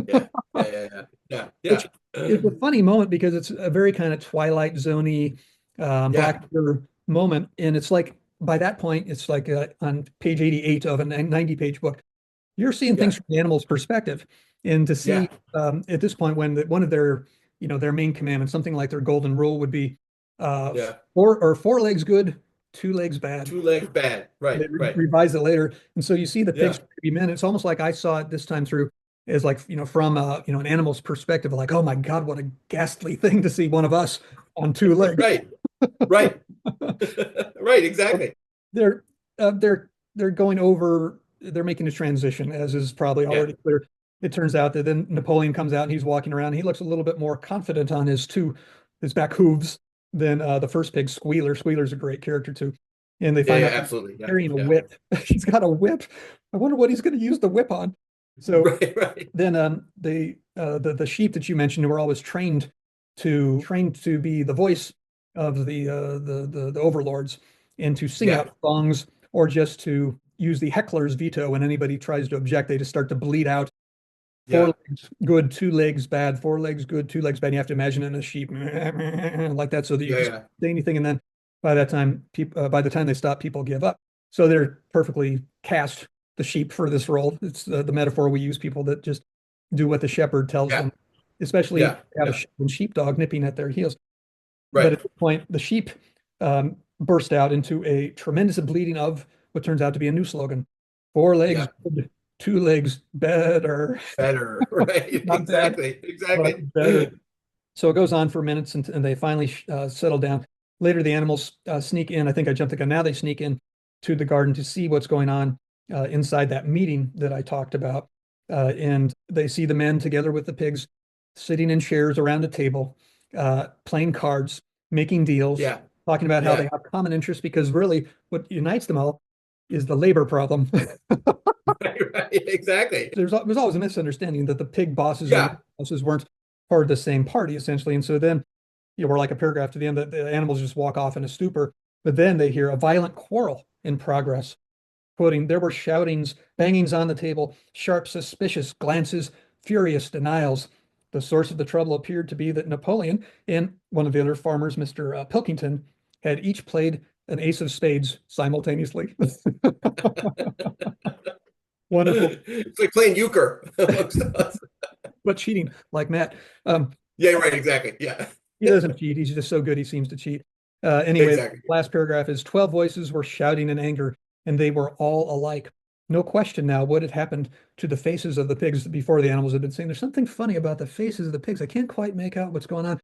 yeah, yeah, yeah, yeah, yeah, which is a funny moment because it's a very kind of Twilight Zoney, yeah, Black Mirror moment. And it's like, by that point, it's like on page 88 of a 90-page book, you're seeing yeah, things from the animal's perspective. And to yeah, see at this point, when one of their main commandments, something like their golden rule, would be yeah. four legs good, two legs bad. Two legs bad. They Right, right. revise it later. And so you see the pigs Yeah, to be men. It's almost like I saw it this time through as like, from an animal's perspective, like, oh my God, what a ghastly thing to see one of us on two legs. Right. Right. Right. Exactly. They're they're going over. They're making a transition, as is probably Yeah. already clear. It turns out that then Napoleon comes out and he's walking around. He looks a little bit more confident on his back hooves than the first pig, Squealer. Squealer's a great character too. And they Yeah. find Yeah. out he's Absolutely. Yeah. carrying a Yeah. whip. He's got a whip. I wonder what he's going to use the whip on. So Right. Right. then the sheep that you mentioned who were always trained to be the voice of the overlords and to sing Yeah. out songs or just to use the heckler's veto when anybody tries to object. They just start to bleed out. Four Yeah. legs good, two legs bad, four legs good, two legs bad. You have to imagine in a sheep like that so that you Yeah. can Yeah. say anything. And then by the time they stop, people give up. So they're perfectly cast the sheep for this role. It's the metaphor we use, people that just do what the shepherd tells Yeah. them, especially if Yeah. they have a Yeah. sheepdog nipping at their heels. But Right. at this point, the sheep burst out into a tremendous bleeding of what turns out to be a new slogan: four legs Yeah. good, two legs better. Better. Right. Not bad, Exactly. but Exactly. better. So it goes on for minutes and they finally settle down. Later, the animals sneak in. I think I jumped the gun. Now they sneak in to the garden to see what's going on inside that meeting that I talked about. And they see the men together with the pigs sitting in chairs around a table, playing cards, making deals, Yeah. talking about how they Yeah. have common interests because really what unites them all is the labor problem. Right. Right. Exactly. There's always a misunderstanding that the pig bosses and Yeah. the bosses weren't part of the same party, essentially. And so then we're like a paragraph to the end that the animals just walk off in a stupor. But then they hear a violent quarrel in progress. Quoting, there were shoutings, bangings on the table, sharp, suspicious glances, furious denials. The source of the trouble appeared to be that Napoleon and one of the other farmers, Mr. Pilkington, had each played an ace of spades simultaneously. Wonderful, It's like playing euchre amongst us. but cheating like Matt. Yeah. Right. Exactly. Yeah. He doesn't cheat. He's just so good he seems to cheat. Anyway, the Exactly. last paragraph is 12 voices were shouting in anger, and they were all alike. No question now what had happened to the faces of the pigs before the animals had been saying. There's something funny about the faces of the pigs. I can't quite make out what's going on.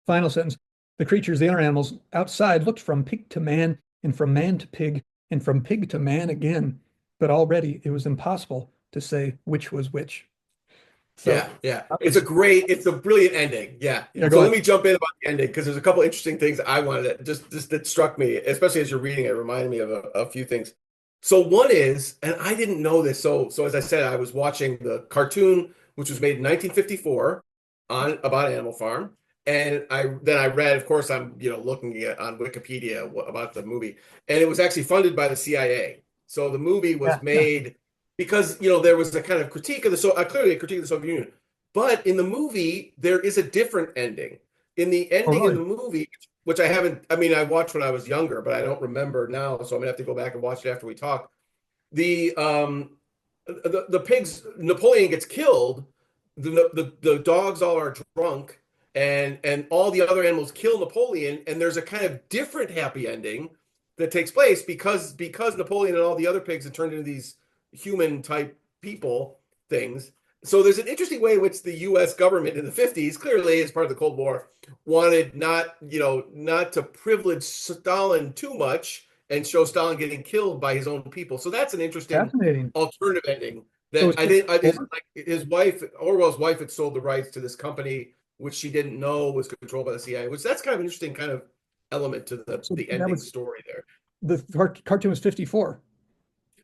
Final sentence. The creatures, the other animals outside, looked from pig to man, and from man to pig, and from pig to man again. But already it was impossible to say which was which. So Yeah, yeah. that It's was, a brilliant ending. Yeah. yeah, So go let on. me jump in about the ending because there's a couple interesting things I wanted to just that struck me, especially as you're reading it, reminded me of a few things. So one is, and I didn't know this. So as I said, I was watching the cartoon, which was made in 1954 on about Animal Farm. And I read, of course, I'm looking at on Wikipedia about the movie, and it was actually funded by the CIA. So the movie was Yeah, yeah. made because there was a kind of critique of clearly a critique of the Soviet Union, but in the movie there is a different ending. In the Oh, ending in really? the movie, which I haven't, I mean, I watched when I was younger, but I don't remember now, so I'm gonna have to go back and watch it after we talk. The the pigs, Napoleon gets killed. The dogs all are drunk, and all the other animals kill Napoleon, and there's a kind of different happy ending that takes place because Napoleon and all the other pigs have turned into these human type people things. So there's an interesting way in which the U.S. government in the 50s, clearly as part of the Cold War, wanted not to privilege Stalin too much and show Stalin getting killed by his own people. So that's an interesting Fascinating. alternative ending So that it's I didn't. I just 54? like his wife, Orwell's wife, had sold the rights to this company, which she didn't know was controlled by the CIA. Which that's kind of an interesting kind of element to So the that ending was story there. the cartoon was 54.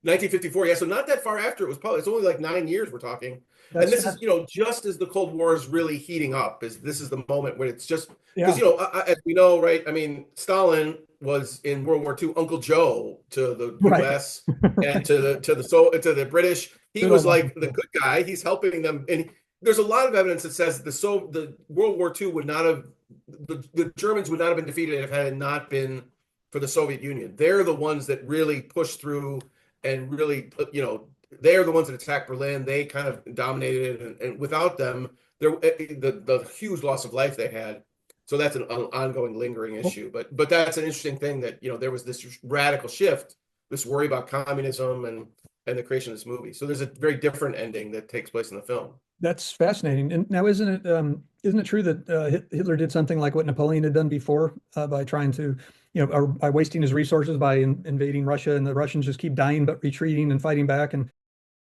1954, yeah, so not that far after. It's only like 9 years we're talking. And That's this is, fast. just as the Cold War is really heating up, this is the moment when it's just because, Yeah, as we know, right? I mean, Stalin was in World War II, Uncle Joe to the right. US and to the British. He Good was old like Uncle the Phil. good guy. He's helping them. And there's a lot of evidence that says the World War II would not have the Germans would not have been defeated if it had not been for the Soviet Union. They're the ones that really pushed through and really, they're the ones that attacked Berlin. They kind of dominated it, and without them, the huge loss of life they had. So that's an ongoing, lingering Well, issue. But that's an interesting thing that there was this radical shift, this worry about communism and the creation of this movie. So there's a very different ending that takes place in the film. That's fascinating. And now, isn't it true that Hitler did something like what Napoleon had done before by trying to, or by wasting his resources by invading Russia, and the Russians just keep dying but retreating and fighting back, and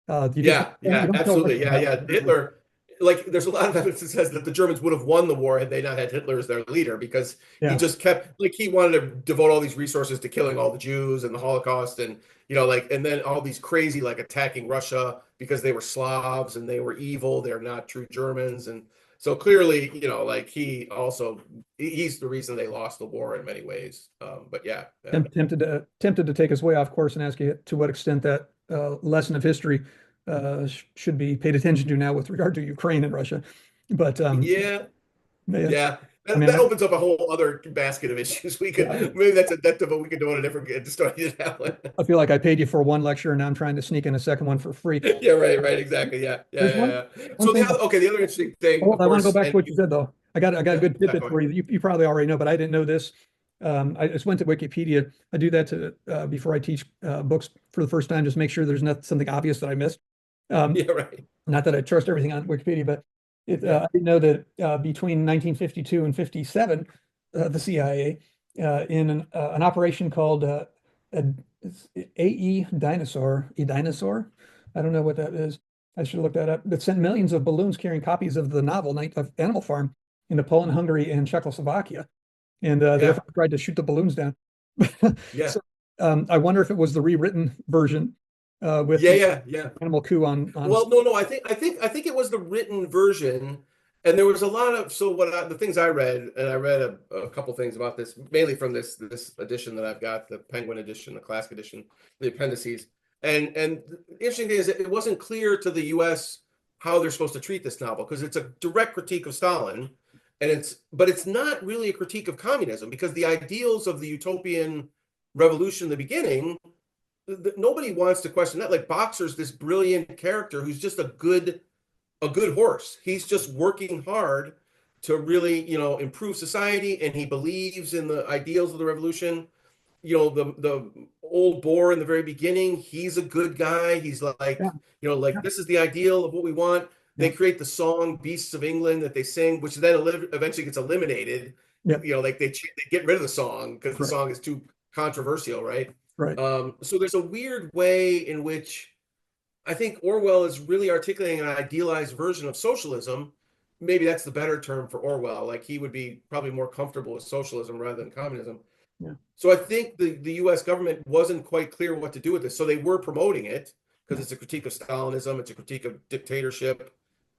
you just Yeah, you yeah, don't tell absolutely. Russia Yeah, about yeah. it. Hitler, like, there's a lot of evidence that says that the Germans would have won the war had they not had Hitler as their leader, because he Yeah, just kept, like, he wanted to devote all these resources to killing all the Jews and the Holocaust, and like, and then all these crazy, like, attacking Russia because they were Slavs and they were evil, they're not true Germans, and so clearly, like, he's the reason they lost the war in many ways. But yeah, yeah. tempted to take us way off course and ask you to what extent that lesson of history should be paid attention to now with regard to Ukraine and Russia. But Yeah. it's, Yeah, I that, mean, that opens up a whole other basket of issues. We could, yeah, maybe that's a depth of what we could do on a different study that one. I feel like I paid you for one lecture and now I'm trying to sneak in a second one for free. Yeah, right, right, exactly. Yeah, yeah, There's yeah, yeah. one So thing. the other interesting thing, Hold of on, I want to go course, back to and what you said though. I got a yeah, good yeah, tidbit go for ahead. you. You probably already know, but I didn't know this. I just went to Wikipedia. I do that to before I teach books for the first time, just make sure there's not something obvious that I missed. Um, Yeah, right. Not that I trust everything on Wikipedia, but Yeah, I didn't know that between 1952 and 57, the CIA, in an operation called AE Dinosaur, a dinosaur. I don't know what that is. I should look that up. That sent millions of balloons carrying copies of the novel Night of Animal Farm into Poland, Hungary, and Czechoslovakia, and yeah, therefore tried to shoot the balloons down. yeah, So I wonder if it was the rewritten version with yeah, the yeah, yeah. animal coup on. Well, no, no. I think it was the written version, and there was a lot of, so the things I read, and I read a couple things about this, mainly from this edition that I've got, the Penguin edition, the Classic edition, the appendices, and the interesting thing is that it wasn't clear to the U.S. how they're supposed to treat this novel, because it's a direct critique of Stalin, and it's not really a critique of communism, because the ideals of the utopian revolution in the beginning, nobody wants to question that. Like, Boxer's this brilliant character who's just a good horse. He's just working hard to really, improve society, and he believes in the ideals of the revolution. The old Boar in the very beginning, he's a good guy. He's Yeah, like, like, yeah, this is the ideal of what we want. They yeah, create the song "Beasts of England" that they sing, which then eventually gets eliminated. yeah, Like, they get rid of the song because the correct, song is too controversial, right? right. So there's a weird way in which I think Orwell is really articulating an idealized version of socialism. Maybe that's the better term for Orwell. Like, he would be probably more comfortable with socialism rather than communism. Yeah, So I think the US government wasn't quite clear what to do with this. So they were promoting it because yeah, it's a critique of Stalinism, it's a critique of dictatorship,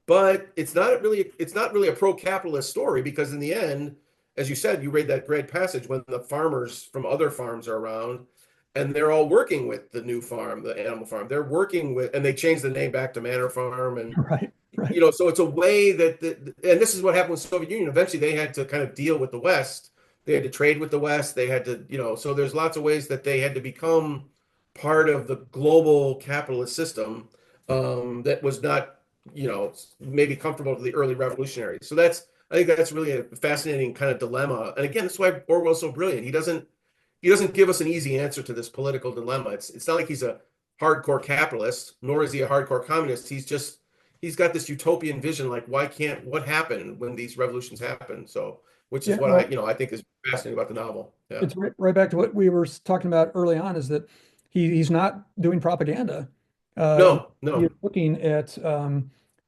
but it's not really a pro-capitalist story, because in the end, as you said, you read that great passage when the farmers from other farms are around and they're all working with the new farm, the animal farm. They're working with, and they changed the name back to Manor Farm, and right, right. so it's a way and this is what happened with the Soviet Union. Eventually, they had to kind of deal with the West. They had to trade with the West. They had to, so there's lots of ways that they had to become part of the global capitalist system, that was not, maybe comfortable to the early revolutionaries. So I think that's really a fascinating kind of dilemma. And again, that's why Orwell's so brilliant. He doesn't give us an easy answer to this political dilemma. It's not like he's a hardcore capitalist, nor is he a hardcore communist. He's got this utopian vision, like, what happened when these revolutions happen? So, which is Yeah, what well, I think is fascinating about the novel. Yeah. it's right back to what we were talking about early on, is that he's not doing propaganda. Uh, No, he's no. looking at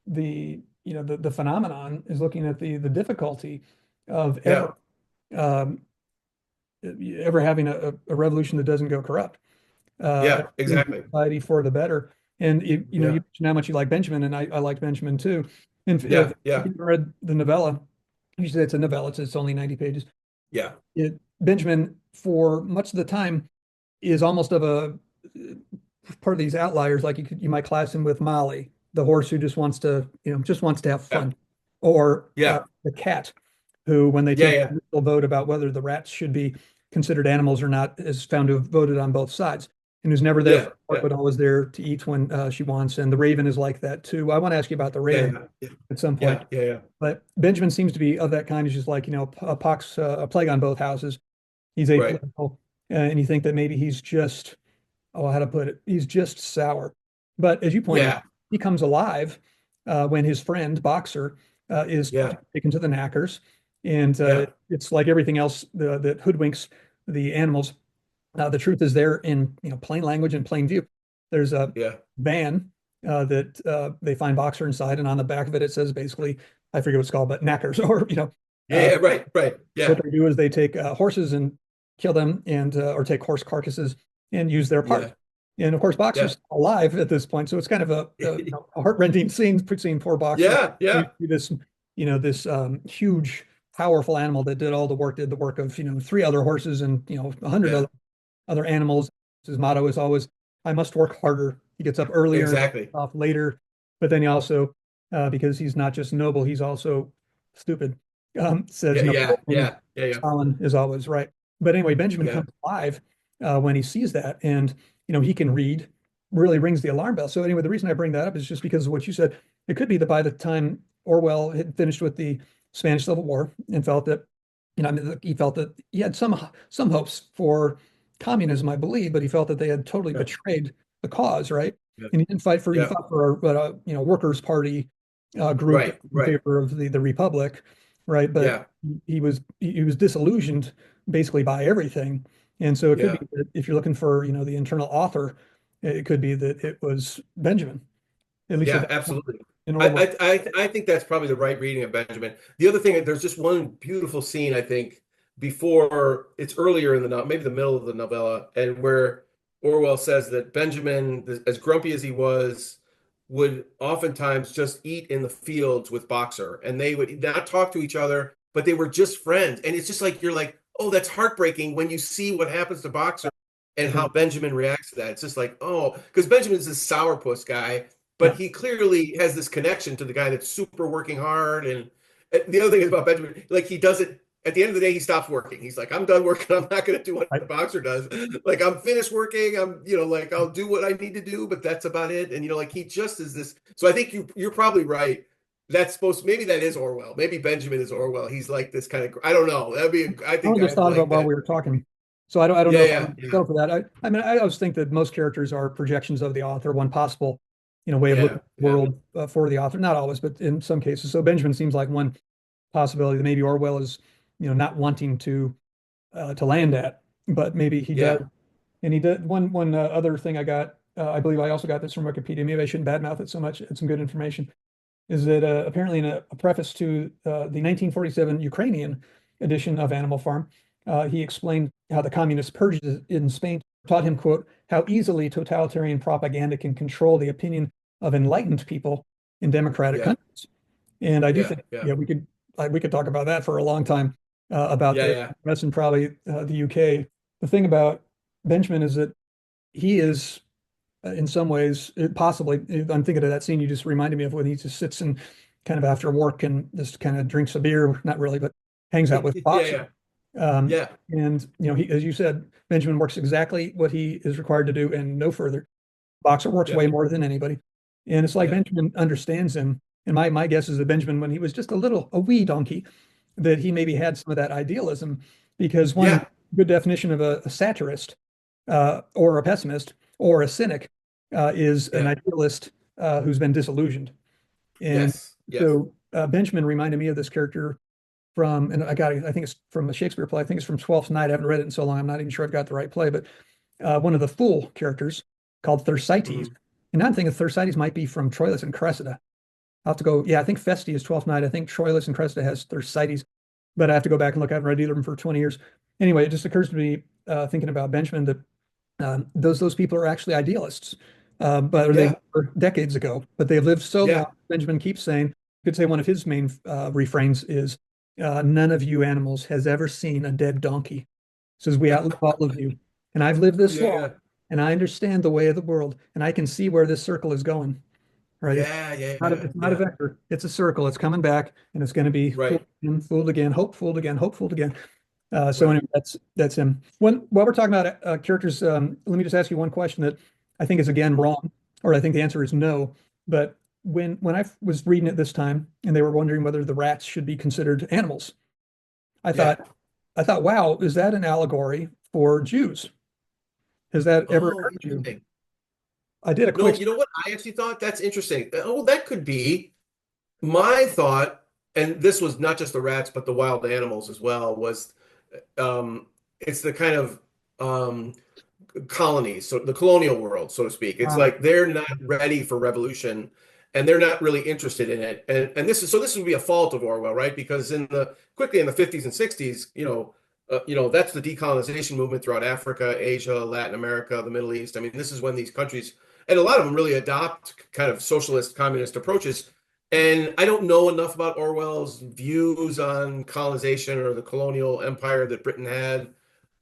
the phenomenon, is looking at the difficulty of Yeah. um, ever having a revolution that doesn't go corrupt. Yeah, Change exactly. society for the better. And you Yeah. mentioned how much you like Benjamin, and I like Benjamin too. And if Yeah. you Yeah. read the novella, you say it's a novella, it's only 90 pages. Yeah. Benjamin, for much of the time, is almost of a part of these outliers. Like you might class him with Mollie, the horse who just wants to have Yeah. fun, or Yeah. the cat, who, when they Yeah. take Yeah. a vote about whether the rats should be considered animals or not, is found to have voted on both sides, and who's never there Yeah. for work, Yeah. but always there to eat when she wants. And the raven is like that too. I want to ask you about the Yeah. raven Yeah. at some point. Yeah. Yeah. Yeah. But Benjamin seems to be of that kind. He's just like, a plague on both houses. He's Right. apolitical, and you think that maybe he's just, oh, how to put it? He's just sour. But as you point out, Yeah. he comes alive when his friend Boxer is Yeah. taken to the knackers, and Yeah. it's like everything else that hoodwinks the animals. The truth is there in plain language and plain view. There's a Yeah. van that they find Boxer inside, and on the back of it it says basically, I forget what it's called, but knackers, or Yeah. Yeah. Right. Right. what Yeah. they do is they take horses and kill them, and or take horse carcasses and use their parts. Yeah. And of course, Yeah. Boxer's alive at this point, so it's kind of a heart-rending scene. Seeing poor Boxer. Yeah. Yeah. This, this huge, powerful animal that did all the work, did the work of three other horses and 100 Yeah. other animals. His motto is always, "I must work harder." He gets up earlier and Exactly. off later, but then he also, because he's not just noble, he's also stupid. Says Yeah. Yeah. Napoleon, Yeah. Yeah. Yeah. Stalin is always right. But anyway, Benjamin Yeah. comes alive when he sees that, and he can read, really rings the alarm bell. So anyway, the reason I bring that up is just because of what you said. It could be that by the time Orwell had finished with the Spanish Civil War and felt that, I mean, he felt that he had some hopes for communism, I believe, but he felt that they had totally Yeah. betrayed the cause, right? Yeah. And he didn't fight for, he Yeah. fought for a workers' party group Right. in Right. favor of the republic, right? But Yeah. he was disillusioned basically by everything, and so it could Yeah. be that if you're looking for the internal author, it could be that it was Benjamin, at least at Yeah. that point Absolutely. in I, Orwell. I I think that's probably the right reading of Benjamin. The other thing, there's just one beautiful scene, I think, before it's earlier in the novel, maybe the middle of the novella, and where Orwell says that Benjamin, as grumpy as he was, would oftentimes just eat in the fields with Boxer, and they would not talk to each other, but they were just friends. And it's just like you're like, oh, that's heartbreaking when you see what happens to Boxer and how Benjamin reacts to that. It's just like, oh, because Benjamin's this sourpuss guy, but Yeah, he clearly has this connection to the guy that's super working hard. And the other thing is about Benjamin, like he doesn't, at the end of the day, he stops working. He's like, I'm done working. I'm not going to do what I, the Boxer does. Like, I'm finished working. I'm, like, I'll do what I need to do, but that's about it. And, like, he just is this. So I think you're probably right. That's maybe that is Orwell. Maybe Benjamin is Orwell. He's like this kind of, I don't know. I I think just I'd thought about like while that. we were talking, so I don't know Yeah. if I Yeah. would Yeah. go for that. I mean, I always think that most characters are projections of the author, one possible way of looking Yeah. at the Yeah. world for the author. Not always, but in some cases. So Benjamin seems like one possibility that maybe Orwell is not wanting to land at, but maybe he does. Yeah. And he did one other thing I got. I believe I also got this from Wikipedia. Maybe I shouldn't badmouth it so much. It's some good information. Is that apparently in a preface to the 1947 Ukrainian edition of Animal Farm, he explained how the communist purges in Spain taught him, quote, how easily totalitarian propaganda can control the opinion of enlightened people in democratic Yeah. countries. And I do Yeah. think, Yeah. yeah, we could talk about that for a long time about Yeah. the Yeah. US and probably the UK. The thing about Benjamin is that he is, in some ways, possibly. I'm thinking of that scene you just reminded me of when he just sits and kind of after work and just kind of drinks a beer, not really, but hangs out with Yeah. Boxer. Yeah. Um, Yeah. and he, as you said, Benjamin works exactly what he is required to do and no further. Boxer works Yeah. way more than anybody. And it's like Yeah. Benjamin understands him. And my guess is that Benjamin, when he was just a wee donkey, that he maybe had some of that idealism, because one Yeah. good definition of a satirist or a pessimist or a cynic is an Yeah. idealist who's been disillusioned. And Yes. Yes. so Benjamin reminded me of this character from, and I think it's from a Shakespeare play. I think it's from Twelfth Night. I haven't read it in so long. I'm not even sure I've got the right play, but one of the fool characters called Thersites. Mhm. And I'm thinking Thersites might be from Troilus and Cressida. I'll have to go. Yeah, I think Festi is Twelfth Night. I think Troilus and Cressida has Thersites, but I have to go back and look. I haven't read either of them for 20 years. Anyway, it just occurs to me thinking about Benjamin that those people are actually idealists, but they Yeah. were decades ago. But they've lived so long. Yeah. Benjamin keeps saying, you could say one of his main refrains is, "None of you animals has ever seen a dead donkey." Says we outlive all of you, and I've lived this Yeah. long, Yeah. and I understand the way of the world, and I can see where this circle is going. Right? Yeah. Yeah. It's not a Yeah. vector. It's a circle. It's coming back, and it's going to be Right. fooled again, hope fooled again, hope fooled again. So Right. anyway, that's him. While we're talking about characters, let me just ask you one question that I think is again wrong, or I think the answer is no. But when I was reading it this time, and they were wondering whether the rats should be considered animals, I Yeah. thought, I thought, wow, is that an allegory for Jews? Has that ever Oh, occurred to you? interesting. I did a No, quick. you know what? I actually thought that's interesting. Oh, that could be. My thought, and this was not just the rats, but the wild animals as well, was it's the kind of colonies, so the colonial world, so to speak. It's Uh, like they're not ready for revolution and they're not really interested in it. And this would be a fault of Orwell, right? Because quickly in the 50s and 60s, that's the decolonization movement throughout Africa, Asia, Latin America, the Middle East. I mean, this is when these countries, and a lot of them really adopt kind of socialist, communist approaches. And I don't know enough about Orwell's views on colonization or the colonial empire that Britain had,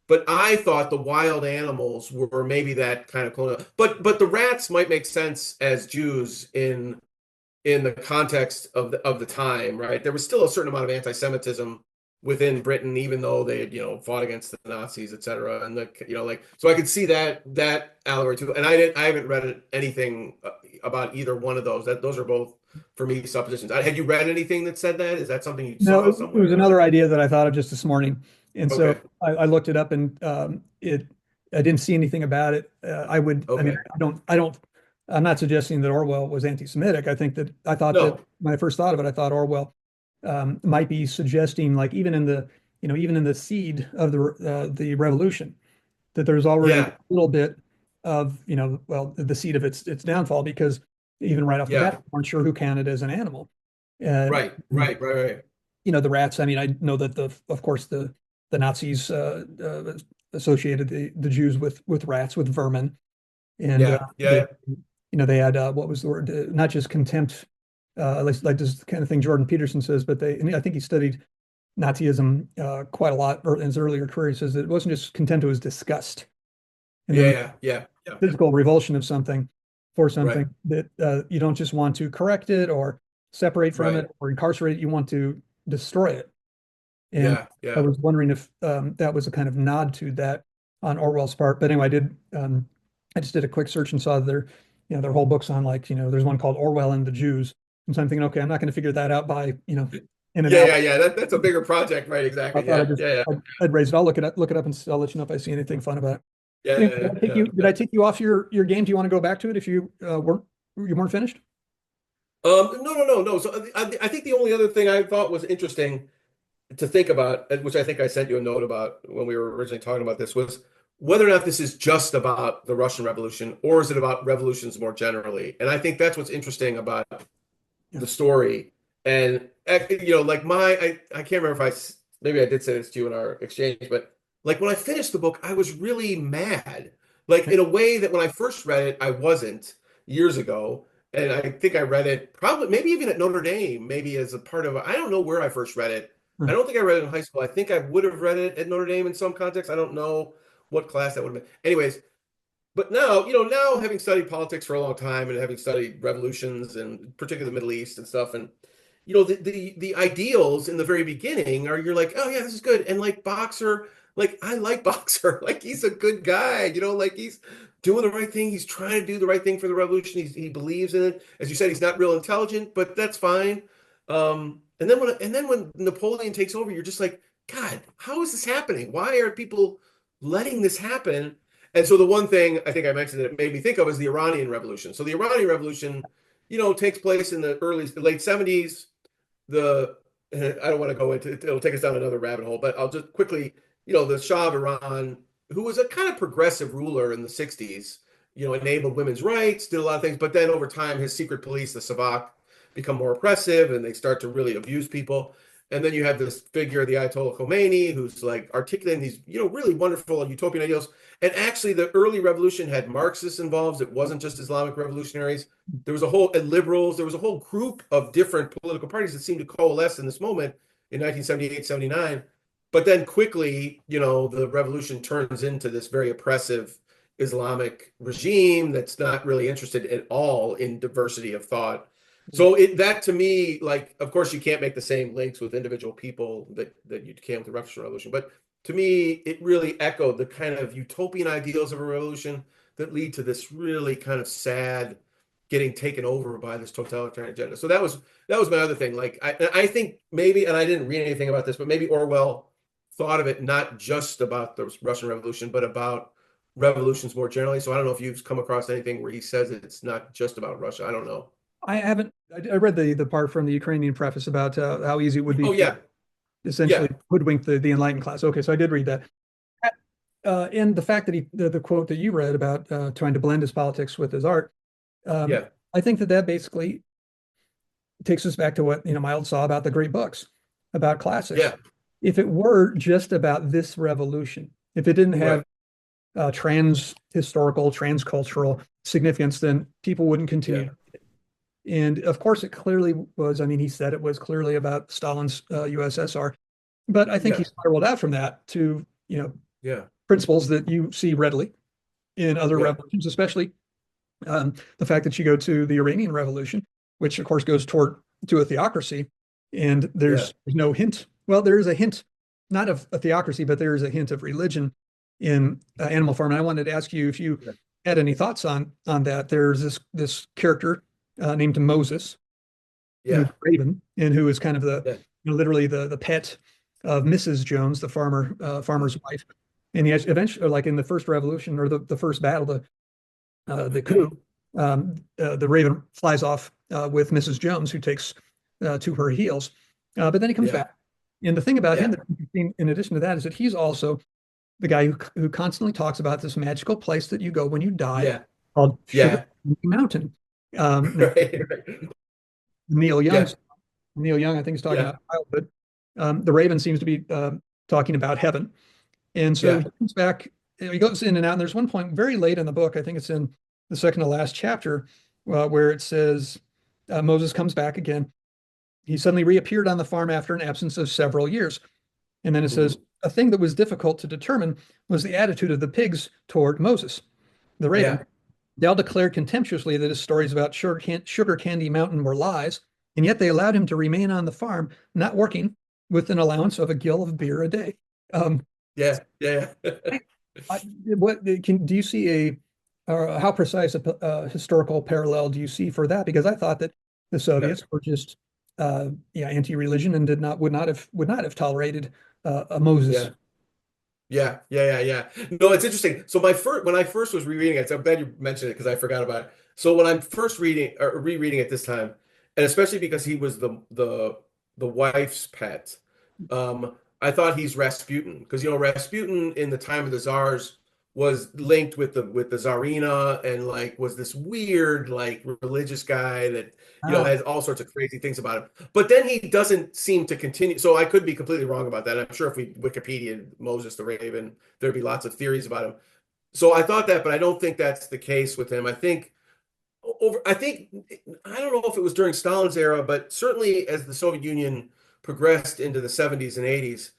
but I thought the wild animals were maybe that kind of colonial. But the rats might make sense as Jews in the context of the time, right? There was still a certain amount of anti-Semitism within Britain, even though they had, fought against the Nazis, et cetera. And so I could see that allegory too. And I haven't read anything about either one of those. Those are both for me suppositions. Had you read anything that said that? Is that something you no, saw it was somewhere? another idea that I thought of just this morning, and so Okay. I looked it up, and I didn't see anything about it. I mean, Okay. I'm not suggesting that Orwell was anti-Semitic. I thought that No. when I first thought of it, I thought Orwell might be suggesting, like, even in the seed of the revolution, that there's already a Yeah. little bit of, well, the seed of its downfall, because even right off the bat, Yeah. we weren't sure who counted as an animal. Uh, Right. Right. Right. Right. the rats. I mean, I know that of course, the Nazis associated the Jews with rats, with vermin, and Yeah. they Yeah. they had, what was the word? Not just contempt, like this kind of thing Jordan Peterson says, but and I think he studied Nazism quite a lot in his earlier career. He says that it wasn't just contempt; it was disgust, and there Yeah. was Yeah. Yeah. Yeah. physical revulsion of something for Right. something that you don't just want to correct it or separate from Right. it or incarcerate it; you want to destroy it. And Yeah. I Yeah. was wondering if that was a kind of nod to that on Orwell's part. But anyway, I just did a quick search and saw their whole books on, like, there's one called Orwell and the Jews. And so I'm thinking, okay, I'm not going to figure that out by, in an Yeah. hour. Yeah. Yeah. That's a bigger project, right? I Exactly. thought Yeah. Yeah. Yeah. I'd raise it. I'll look it up, and I'll let you know if I see anything fun about it. Yeah. Anyway, Yeah. Yeah. did Yeah. I take you off your game? Do you want to go back to it if you weren't finished? No, no, no, no. So I think the only other thing I thought was interesting to think about, which I think I sent you a note about when we were originally talking about this, was whether or not this is just about the Russian Revolution or is it about revolutions more generally. And I think that's what's interesting about Yeah. the story. And like I can't remember if maybe I did say this to you in our exchange, but like when I finished the book, I was really mad, like in a way that when I first read it, I wasn't years ago. And I think I read it probably maybe even at Notre Dame, maybe as a part of I don't know where I first read it. I Hmm. don't think I read it in high school. I think I would have read it at Notre Dame in some context. I don't know what class that would have been. Anyways, but now, now having studied politics for a long time and having studied revolutions and particularly the Middle East and stuff, and the ideals in the very beginning are you're like, oh yeah, this is good. And like Boxer, like I like Boxer, like he's a good guy, like he's doing the right thing. He's trying to do the right thing for the revolution. He believes in it. As you said, he's not real intelligent, but that's fine. And then when Napoleon takes over, you're just like, God, how is this happening? Why are people letting this happen? And so the one thing I think I mentioned that it made me think of is the Iranian Revolution. So the Iranian Revolution, takes place in the late 70s. I don't want to go into it, it'll take us down another rabbit hole, but I'll just quickly, the Shah of Iran, who was a kind of progressive ruler in the 60s, enabled women's rights, did a lot of things, but then over time, his secret police, the Savak, become more oppressive and they start to really abuse people. And then you have this figure, the Ayatollah Khomeini, who's like articulating these, really wonderful utopian ideals. And actually, the early revolution had Marxists involved. It wasn't just Islamic revolutionaries. There was a whole and liberals. There was a whole group of different political parties that seemed to coalesce in this moment in 1978, 79. But then quickly, the revolution turns into this very oppressive Islamic regime that's not really interested at all in diversity of thought. So that to me, like, of course, you can't make the same links with individual people that you can with the Russian Revolution, but to me, it really echoed the kind of utopian ideals of a revolution that lead to this really kind of sad getting taken over by this totalitarian agenda. So that was my other thing. Like I think maybe, and I didn't read anything about this, but maybe Orwell thought of it not just about the Russian Revolution, but about revolutions more generally. So I don't know if you've come across anything where he says it's not just about Russia. I don't know. I haven't. I read the part from the Ukrainian preface about how easy it would be Oh to yeah, essentially yeah, hoodwink the enlightened class. Okay, so I did read that. And the fact that the quote that you read about trying to blend his politics with his art, um, yeah, I think that that basically takes us back to what Mild saw about the great books, about classics. yeah. If it were just about this revolution, if it didn't have Right. trans historical, transcultural significance, then people wouldn't Yeah, continue. And of course, it clearly was. I mean, he said it was clearly about Stalin's USSR, but I think he yeah, spiraled out from that to yeah, principles that you see readily in other yeah, revolutions, especially the fact that you go to the Iranian Revolution, which of course goes toward to a theocracy, and yeah. there's no hint. Well, there is a hint, not of a theocracy, but there is a hint of religion in Animal Farm. And I wanted to ask you if you Yeah. had any thoughts on that. There's this character named Moses, who's Yeah, Raven, and who is kind of the yeah, literally the pet of Mrs. Jones, the farmer's wife. And he has eventually, like in the first revolution or the first battle, the coup, the Raven flies off with Mrs. Jones, who takes to her heels. But then he comes yeah, back. And the thing about him, yeah, that in addition to that, is that he's also the guy who constantly talks about this magical place that you go when you die yeah, called Sugar yeah. Mountain. Now, Right, right. Neil Yeah, Young's Neil Young, I think, is talking yeah, about childhood. The Raven seems to be talking about heaven. And so yeah, he comes back, he goes in and out. And there's one point very late in the book, I think it's in the second to last chapter, where it says Moses comes back again. He suddenly reappeared on the farm after an absence of several years. And then it says, mhm, a thing that was difficult to determine was the attitude of the pigs toward Moses, the raven. yeah, They all declared contemptuously that his stories about Sugar Candy Mountain were lies, and yet they allowed him to remain on the farm, not working, with an allowance of a gill of beer a day. Um, yeah, yeah, I, what do you see or how precise a historical parallel do you see for that? Because I thought that the yeah, Soviets were just yeah, anti-religion and would not have tolerated a Moses. yeah. Yeah, yeah, yeah, yeah. No, it's interesting. So my first when I first was rereading it, so I'm glad you mentioned it because I forgot about it. So when I'm first reading or rereading it this time, and especially because he was the wife's pet, I thought he's Rasputin because Rasputin in the time of the czars was linked with the Tsarina and like was this weird like religious guy that Ah, has all sorts of crazy things about him. But then he doesn't seem to continue. So I could be completely wrong about that. I'm sure if we Wikipedia Moses the Raven, there'd be lots of theories about him. So I thought that, but I don't think that's the case with him. I think I don't know if it was during Stalin's era, but certainly as the Soviet Union progressed into the 70s and 80s,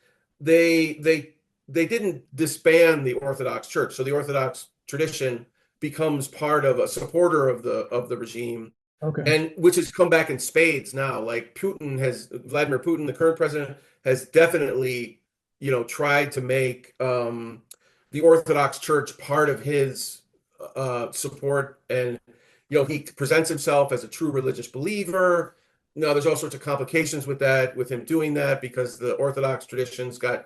they they they didn't disband the Orthodox Church. So the Orthodox tradition becomes part of a supporter of the regime, okay. and which has come back in spades now. Like Vladimir Putin, the current president, has definitely tried to make the Orthodox Church part of his support, and he presents himself as a true religious believer. No, there's all sorts of complications with that, with him doing that, because the Orthodox tradition's got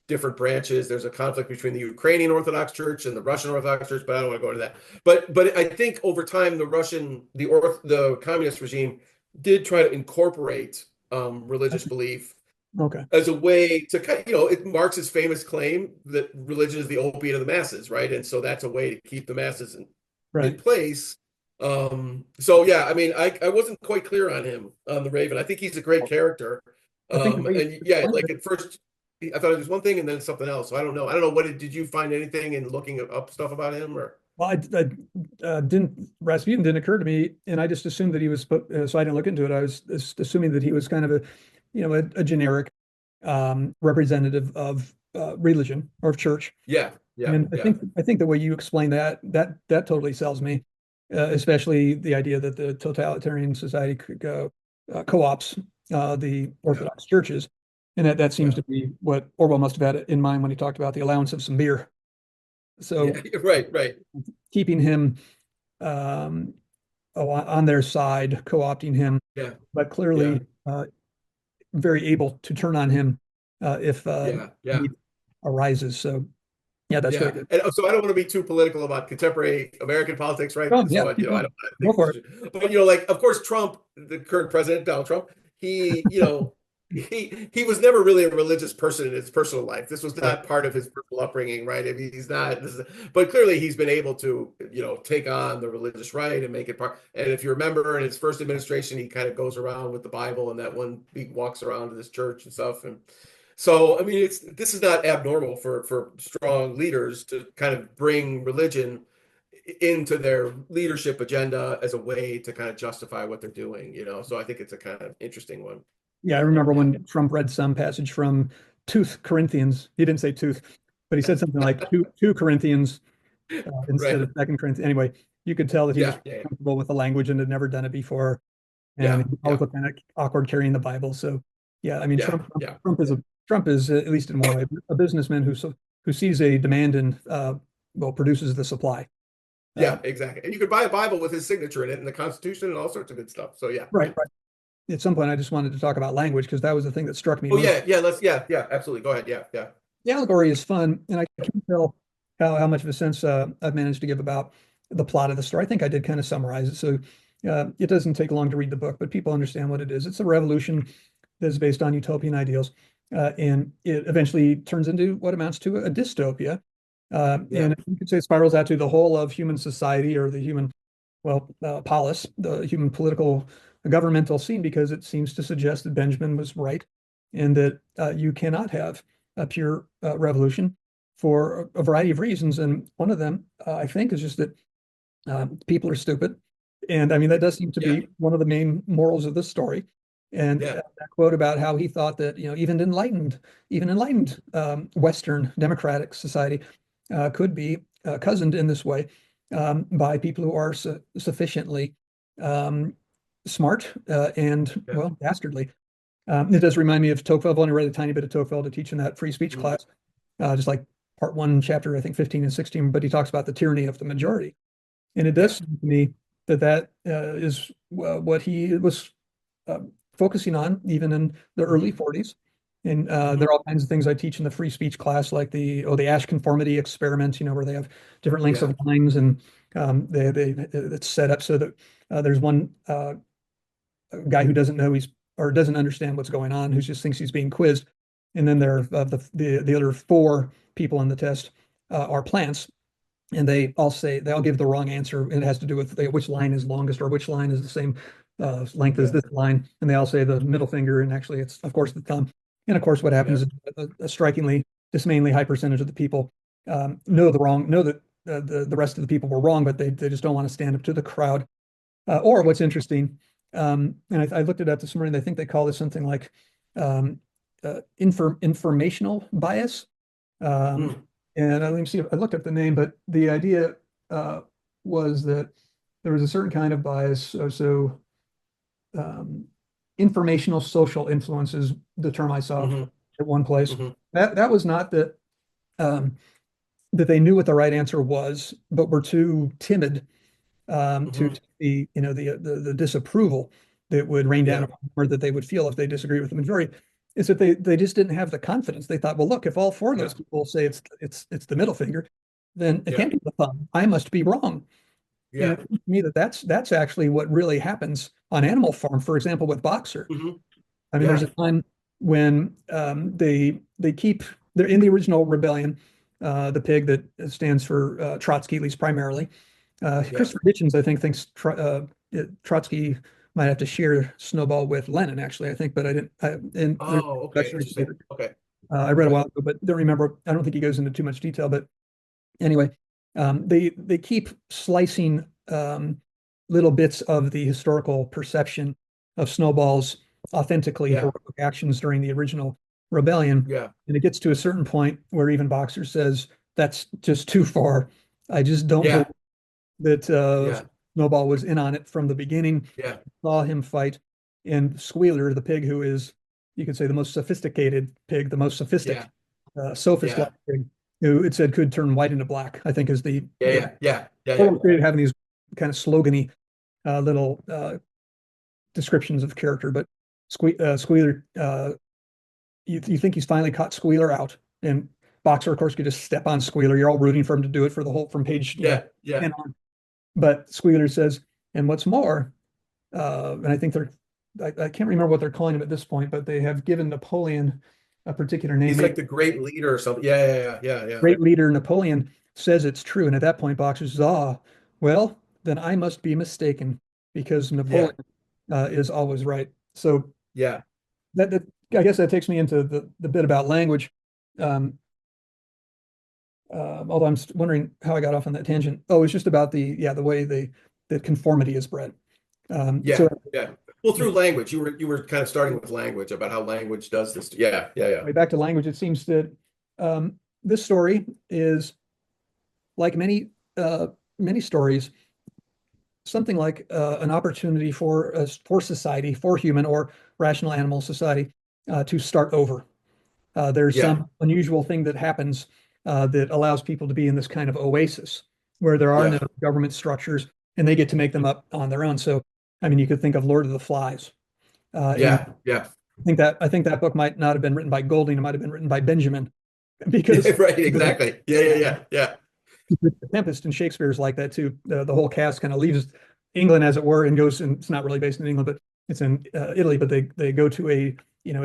different branches. There's a conflict between the Ukrainian Orthodox Church and the Russian Orthodox Church, but I don't want to go into that. But I think over time the communist regime did try to incorporate religious belief Okay. as a way to Marx's famous claim that religion is the opiate of the masses, right? And so that's a way to keep the masses in Right. place. So yeah, I mean, I wasn't quite clear on him on the Raven. I think he's a great character. I think the way you And yeah, explained like it, at first I thought it was one thing and then something else. So I don't know. I don't know did you find anything in looking up stuff about him or? well, didn't Rasputin didn't occur to me, and I just assumed that he was. So I didn't look into it. I was just assuming that he was kind of a generic representative of religion or of church. Yeah, yeah, And yeah, I think the way you explain that totally sells me, especially the idea that the totalitarian society could go co-ops the yeah, Orthodox churches, and that seems yeah, to be what Orwell must have had in mind when he talked about the allowance of some beer. yeah. So Right, right. keeping him um, on their side, co-opting him, Yeah, but yeah, clearly very able to turn on him if yeah, yeah, need arises. So Yeah, that's very Yeah, good. and so I don't want to be too political about contemporary American politics, right? Oh, yeah, So keep I going. don't Go think for it. but like of course Trump, the current president Donald Trump, he he was never really a religious person in his personal life. This was Right. not part of his personal upbringing, right? I mean, he's not. But clearly he's been able to take on the religious right and make it part. And if you remember in his first administration, he kind of goes around with the Bible and that one he walks around to this church and stuff and. So, I mean, this is not abnormal for strong leaders to kind of bring religion into their leadership agenda as a way to kind of justify what they're doing, So I think it's a kind of interesting one. Yeah, I remember when Trump read some passage from Tooth Corinthians. He didn't say tooth, but he said something like two Corinthians instead Right. of Second Corinthians. Anyway, you could tell that he was Yeah, yeah, comfortable with the language and had never done it before, and yeah, he always yeah, looked kind of awkward carrying the Bible. So, yeah, I mean, yeah, yeah, Trump is at least in one way a businessman who sees a demand and well produces the supply. Uh, yeah, exactly. And you could buy a Bible with his signature in it and the Constitution and all sorts of good stuff. So yeah, right, yeah. right. At some point, I just wanted to talk about language because that was the thing that struck me Oh most. yeah, yeah, yeah, absolutely. Go ahead. Yeah, yeah. The allegory is fun, and I can tell how much of a sense I've managed to give about the plot of the story. I think I did kind of summarize it, so it doesn't take long to read the book, but people understand what it is. It's a revolution that's based on utopian ideals, and it eventually turns into what amounts to a dystopia. Yeah. And you could say it spirals out to the whole of human society or the human, well, polis, the human political governmental scene, because it seems to suggest that Benjamin was right and that you cannot have a pure revolution for a variety of reasons. And one of them, I think, is just that people are stupid. And I mean, that does seem to Yeah. be one of the main morals of this story. And Yeah. that quote about how he thought that, even enlightened Western democratic society could be cozened in this way by people who are sufficiently um, smart and, Yeah. well, dastardly. It does remind me of Tocqueville. I've only read a tiny bit of Tocqueville to teach in that free speech Mhm. class, just like part one, chapter, I think 15 and 16, but he talks about the tyranny of the majority. And it does Yeah. seem to me that is what he was uh, focusing on even in the early Mhm. 40s. And Mhm. there are all kinds of things I teach in the free speech class, like the Asch conformity experiment, where they have different lengths Yeah. of lines and it's set up so that there's one guy who doesn't know he's or doesn't understand what's going on, who just thinks he's being quizzed. And then there the other four people in the test are plants, and they all give the wrong answer, and it has to do with which line is longest or which line is the same length as Yeah. this line, and they all say the middle finger, and actually it's of course the thumb. And of course, what happens Yeah. is a strikingly dismayingly high percentage of the people know that the rest of the people were wrong, but they just don't want to stand up to the crowd. Or what's interesting, and I looked it up this morning. I think they call this something like um, informational bias. Um, Mm. and let me see. I looked up the name, but the idea uh, was that there was a certain kind of bias. Um, informational social influence is the term I saw Mhm. at one place. Mhm. That was not um, that they knew what the right answer was, but were too timid to Mhm. the disapproval that would rain down Yeah. upon them, or that they would feel if they disagree with the majority, is that they just didn't have the confidence. They thought, well, look, if all four of those Yeah. people say it's the middle finger, then it Yeah. can't be the thumb. I must be wrong. And Yeah. it seems to me that that's actually what really happens on Animal Farm, for example, with Boxer. Mhm. I mean, there's Yeah. a time when they keep they're in the original rebellion, the pig that stands for Trotsky, at least primarily. Yeah. Christopher Hitchens, I think, thinks Trotsky might have to share Snowball with Lenin, actually, I think, but I didn't. And there's Oh, okay. discussion Interesting. later. Okay. I read a Okay. while ago, but don't remember. I don't think he goes into too much detail. But anyway, they keep slicing little bits of the historical perception of Snowball's authentically Yeah. heroic actions during the original rebellion, Yeah. and it gets to a certain point where even Boxer says that's just too far. I just don't believe Yeah. that Yeah. Snowball was in on it from the beginning, Yeah. saw him fight, and Squealer, the pig who is, you could say, the most sophisticated pig, the most sophistic, Yeah. sophist-like Yeah. pig, who it said could turn white into black, I think is Yeah. the Yeah. Yeah. Yeah. Yeah. Orwell created having these kind of slogany little descriptions of character, but Squealer, you think he's finally caught Squealer out, and Boxer, of course, could just step on Squealer. You're all rooting for him to do it for the whole from page Yeah, yeah, 10 on. But Squealer says, and what's more, and I think I can't remember what they're calling him at this point, but they have given Napoleon a particular name. he's like the great leader or something. Yeah, yeah, yeah, yeah, Great leader Napoleon says it's true. And at that point, Boxer says, well, then I must be mistaken because yeah, Napoleon is always right. So yeah, that I guess that takes me into the bit about language. Um, although I'm wondering how I got off on that tangent. Oh, it's just about the way the conformity is bred. yeah, So yeah. Well, through language, you were kind of starting with language about how language does this. Yeah, yeah, yeah, way back to language, it seems that this story is like many stories, something like an opportunity for society, for human or rational animal society to start over. There's yeah, some unusual thing that happens that allows people to be in this kind of oasis where there are no yeah, government structures and they get to make them up on their own. So, I mean, you could think of Lord of the Flies, and yeah, yeah. I think that book might not have been written by Golding; it might have been written by Benjamin, because Yeah, right, exactly. Yeah, yeah, yeah, yeah, the Tempest in Shakespeare is like that too. The whole cast kind of leaves England, as it were, and goes. And it's not really based in England, but it's in Italy. But they go to a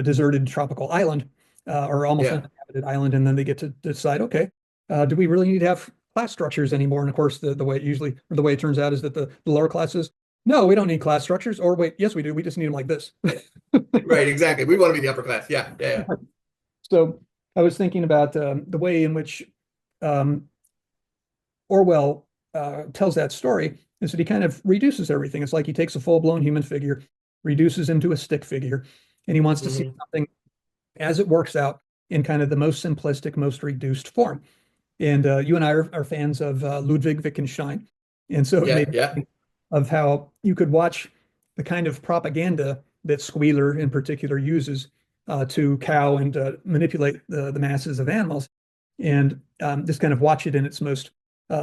deserted tropical island or almost yeah, uninhabited island, and then they get to decide, okay, do we really need to have class structures anymore? And of course, the way it usually or the way it turns out is that the lower classes, no, we don't need class structures. Or wait, yes, we do. We just need them like this. right, exactly. We want to be the upper class. Yeah, yeah, yeah, So I was thinking about the way in which um, Orwell tells that story is that he kind of reduces everything. It's like he takes a full-blown human figure, reduces him to a stick figure, and he wants to see hmm something as it works out in kind of the most simplistic, most reduced form. And you and I are fans of Ludwig Wittgenstein. And so it yeah, made me yeah, think of how you could watch the kind of propaganda that Squealer in particular uses to cow and manipulate the masses of animals, and just kind of watch it in its most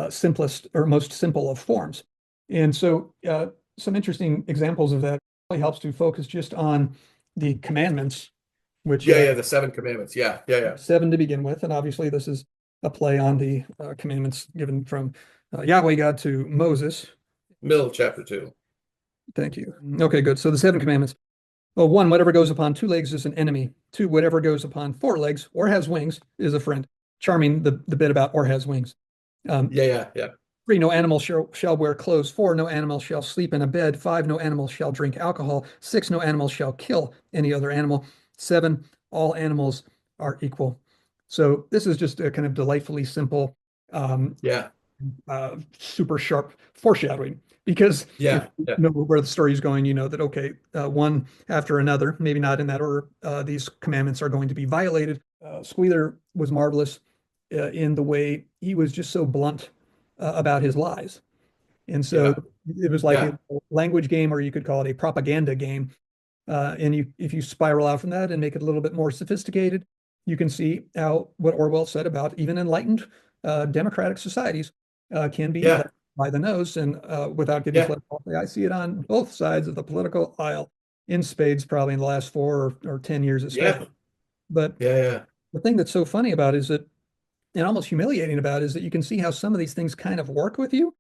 simplest or most simple of forms. And so some interesting examples of that really helps to focus just on the commandments, which yeah, yeah. The Seven Commandments. Yeah, yeah, yeah. seven to begin with. And obviously, this is a play on the commandments given from Yahweh God to Moses. Middle of chapter two. Thank you. Okay, good. So the seven commandments. Well, one, whatever goes upon two legs is an enemy. Two, whatever goes upon four legs or has wings is a friend. Charming, the bit about or has wings. Yeah, yeah, yeah, Three, no animal shall wear clothes. Four, no animal shall sleep in a bed. Five, no animal shall drink alcohol. Six, no animal shall kill any other animal. Seven, all animals are equal. So this is just a kind of delightfully simple, um, yeah, super sharp foreshadowing. Because if yeah, you yeah, know where the story is going, you know that, okay, one after another, maybe not in that order, these commandments are going to be violated. Squealer was marvelous in the way he was just so blunt about his lies. And so yeah, it was like a yeah, language game, or you could call it a propaganda game. If you spiral out from that and make it a little bit more sophisticated, you can see how what Orwell said about even enlightened democratic societies can be yeah, led by the nose. And without getting yeah, political, I see it on both sides of the political aisle in spades, probably in the last 4 or 10 years, yeah, especially. But yeah, yeah, the thing that's so funny about it is that, and almost humiliating about it, is that you can see how some of these things kind of work with you.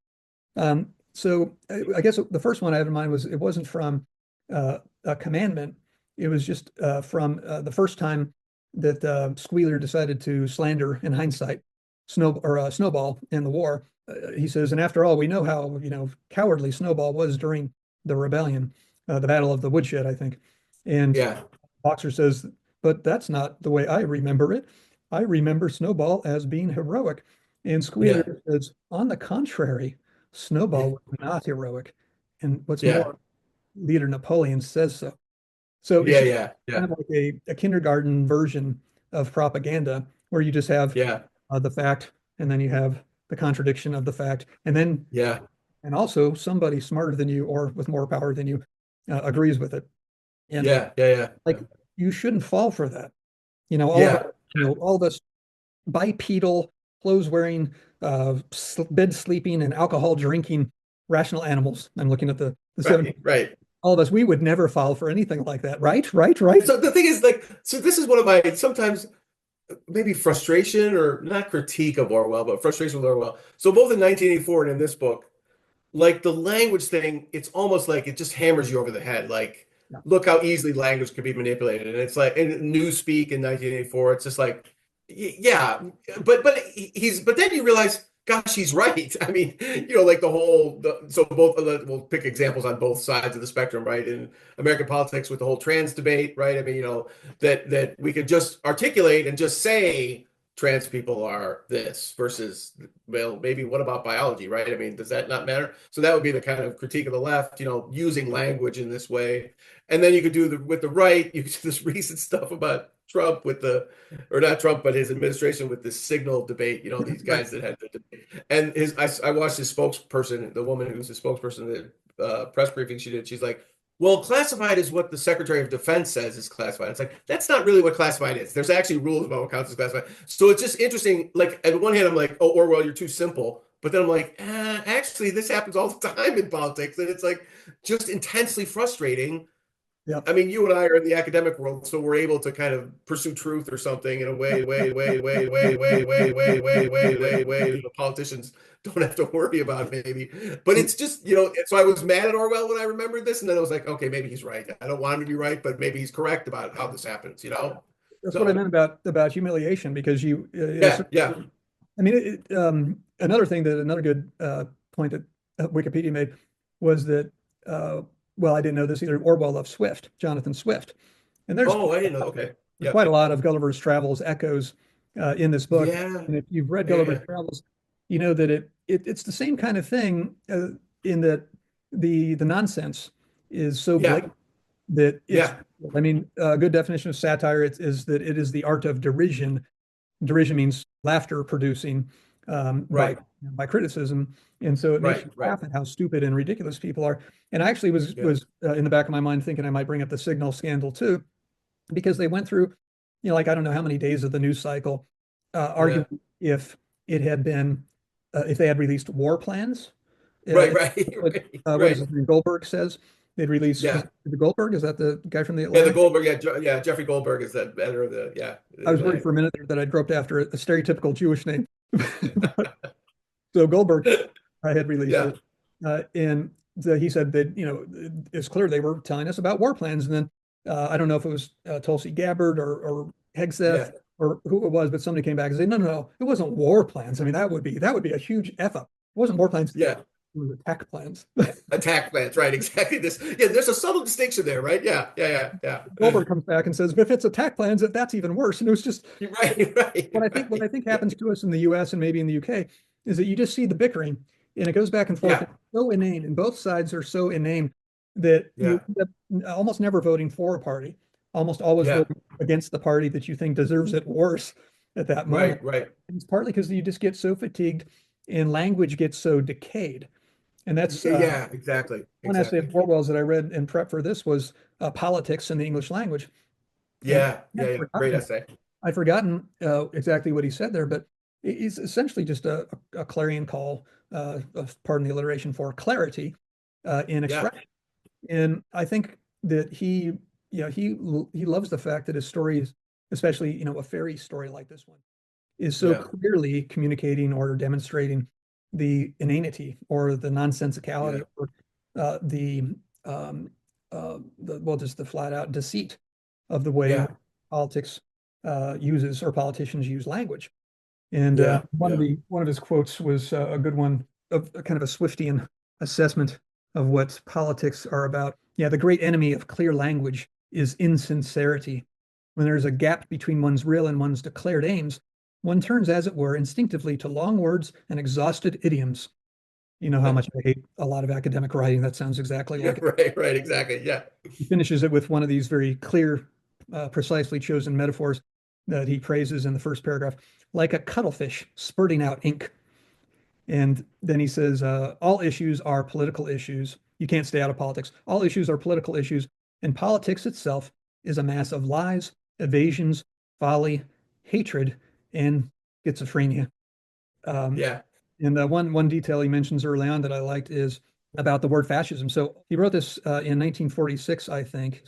So I guess the first one I had in mind was it wasn't from a commandment. It was just from the first time that Squealer decided to slander, in hindsight, Snowball in the war. He says, and after all, we know how cowardly Snowball was during the rebellion, the Battle of the Woodshed, I think. And yeah, Boxer says, but that's not the way I remember it. I remember Snowball as being heroic. And yeah, Squealer says, on the contrary, yeah, Snowball was not heroic. And what's yeah, more, leader Napoleon says so. So it's yeah, just yeah, kind yeah, of like a kindergarten version of propaganda where you just have yeah, the fact and then you have the contradiction of the fact. yeah, And also somebody smarter than you or with more power than you agrees with it. And yeah, yeah, like, you shouldn't fall for that. All of yeah, us, all of us bipedal, clothes wearing, bed sleeping, and alcohol drinking rational animals. I'm looking at the seven. right, right. All of us, we would never fall for anything like that, right? Right, right. So the thing is, like, so this is one of my sometimes maybe frustration or not critique of Orwell, but frustration with Orwell. So both in 1984 and in this book, like the language thing, it's almost like it just hammers you over the head. Like, Yeah. look how easily language could be manipulated. And it's like in Newspeak in 1984, it's just like, yeah, but then you realize, gosh, he's right. I mean, like so both we'll pick examples on both sides of the spectrum, right? In American politics with the whole trans debate, right? I mean, that we could just articulate and just say trans people are this versus, well, maybe what about biology, right? I mean, does that not matter? So that would be the kind of critique of the left, using language in this way. And then you could do with the right, you could do this recent stuff about Trump or not Trump, but his administration with this signal debate, these Right. guys that had the debate. And I watched his spokesperson, the woman who's the spokesperson, the press briefing she did, she's like, well, classified is what the Secretary of Defense says is classified. It's like, that's not really what classified is. There's actually rules about what counts as classified. So it's just interesting. Like, at one hand, I'm like, oh, Orwell, you're too simple. But then I'm like, actually, this happens all the time in politics. And it's like just intensely frustrating. Yeah. I mean, you and I are in the academic world, so we're able to kind of pursue truth or something in a way, the politicians don't have to worry about maybe. But it's just, so I was mad at Orwell when I remembered this, and then I was like, okay, maybe he's right. I don't want him to be right, but maybe he's correct about how this happens. That's what I So meant about humiliation, because yeah, I mean, another good point that Wikipedia made was that, well, I didn't know this either. Orwell loved Swift, Jonathan Swift. And oh, I didn't know. Okay, there's yeah, quite a lot of Gulliver's Travels echoes in this book. yeah, And if you've read yeah, Gulliver's Travels, you know that it's the same kind of thing, in that the nonsense is so yeah, blatant that it's, yeah, I mean, a good definition of satire is that it is the art of derision. Derision means laughter producing, right, by criticism, and so it makes right, you right, laugh at how stupid and ridiculous people are. And I actually was yeah, in the back of my mind thinking I might bring up the Signal scandal too, because they went through, like, I don't know how many days of the news cycle, yeah, arguing if it had been, if they had released war plans. right, Uh, right, what, right, what is right, his name? Goldberg says they'd release. yeah. The Goldberg? Is that the guy from the Yeah, the Atlantic? Goldberg, yeah, Jeffrey Goldberg is that better I the was worried Atlantic. for a minute there that I dropped after a stereotypical Jewish name. So Goldberg, I had released Yeah, it, and he said that, it's clear they were telling us about war plans, and then I don't know if it was Tulsi Gabbard or Hegseth yeah, or who it was, but somebody came back and said, no, no, no, it wasn't war plans. I mean, that would be a huge F up. It wasn't war plans. It yeah. was attack plans. Attack plans, right? Exactly. Yeah, there's a subtle distinction there, right? Yeah, yeah, yeah, yeah. Goldberg comes back and says, if it's attack plans, that's even worse. And it was just You're right, right, what I think right. happens to us in the US and maybe in the UK is that you just see the bickering, and it goes back and forth. Yeah, It's so inane, and both sides are so inane that you yeah, end up almost never voting for a party, almost always yeah. voting against the party that you think deserves it worse at that moment. Right, right. And it's partly because you just get so fatigued and language gets so decayed. And that's Yeah, exactly, one essay exactly. of Orwell's that I read in prep for this was Politics in the English Language. And Yeah, yeah, I'd yeah. Great forgotten, essay. I'd forgotten exactly what he said there, but it's essentially just a clarion call, pardon the alliteration, for clarity in Yeah, expression. And I think that he loves the fact that his stories, especially, a fairy story like this one, is so yeah, clearly communicating or demonstrating the inanity or the yeah, nonsensicality or uh, the just the flat out deceit of the way in yeah, which politics uses or politicians use language. And yeah, one of yeah, the one of his quotes was a good one, of a kind of a Swiftian assessment of what politics are about. Yeah, the great enemy of clear language is insincerity. When there is a gap between one's real and one's declared aims, one turns, as it were, instinctively to long words and exhausted idioms. You know how much I hate a lot of academic writing that sounds exactly yeah. like it. Right, right. Exactly. Yeah, He finishes it with one of these very clear, precisely chosen metaphors that he praises in the first paragraph, like a cuttlefish spurting out ink. And then he says, all issues are political issues. You can't stay out of politics. All issues are political issues, and politics itself is a mass of lies, evasions, folly, hatred, and schizophrenia. Um, yeah, and one detail he mentions early on that I liked is about the word fascism. So he wrote this in 1946, I think.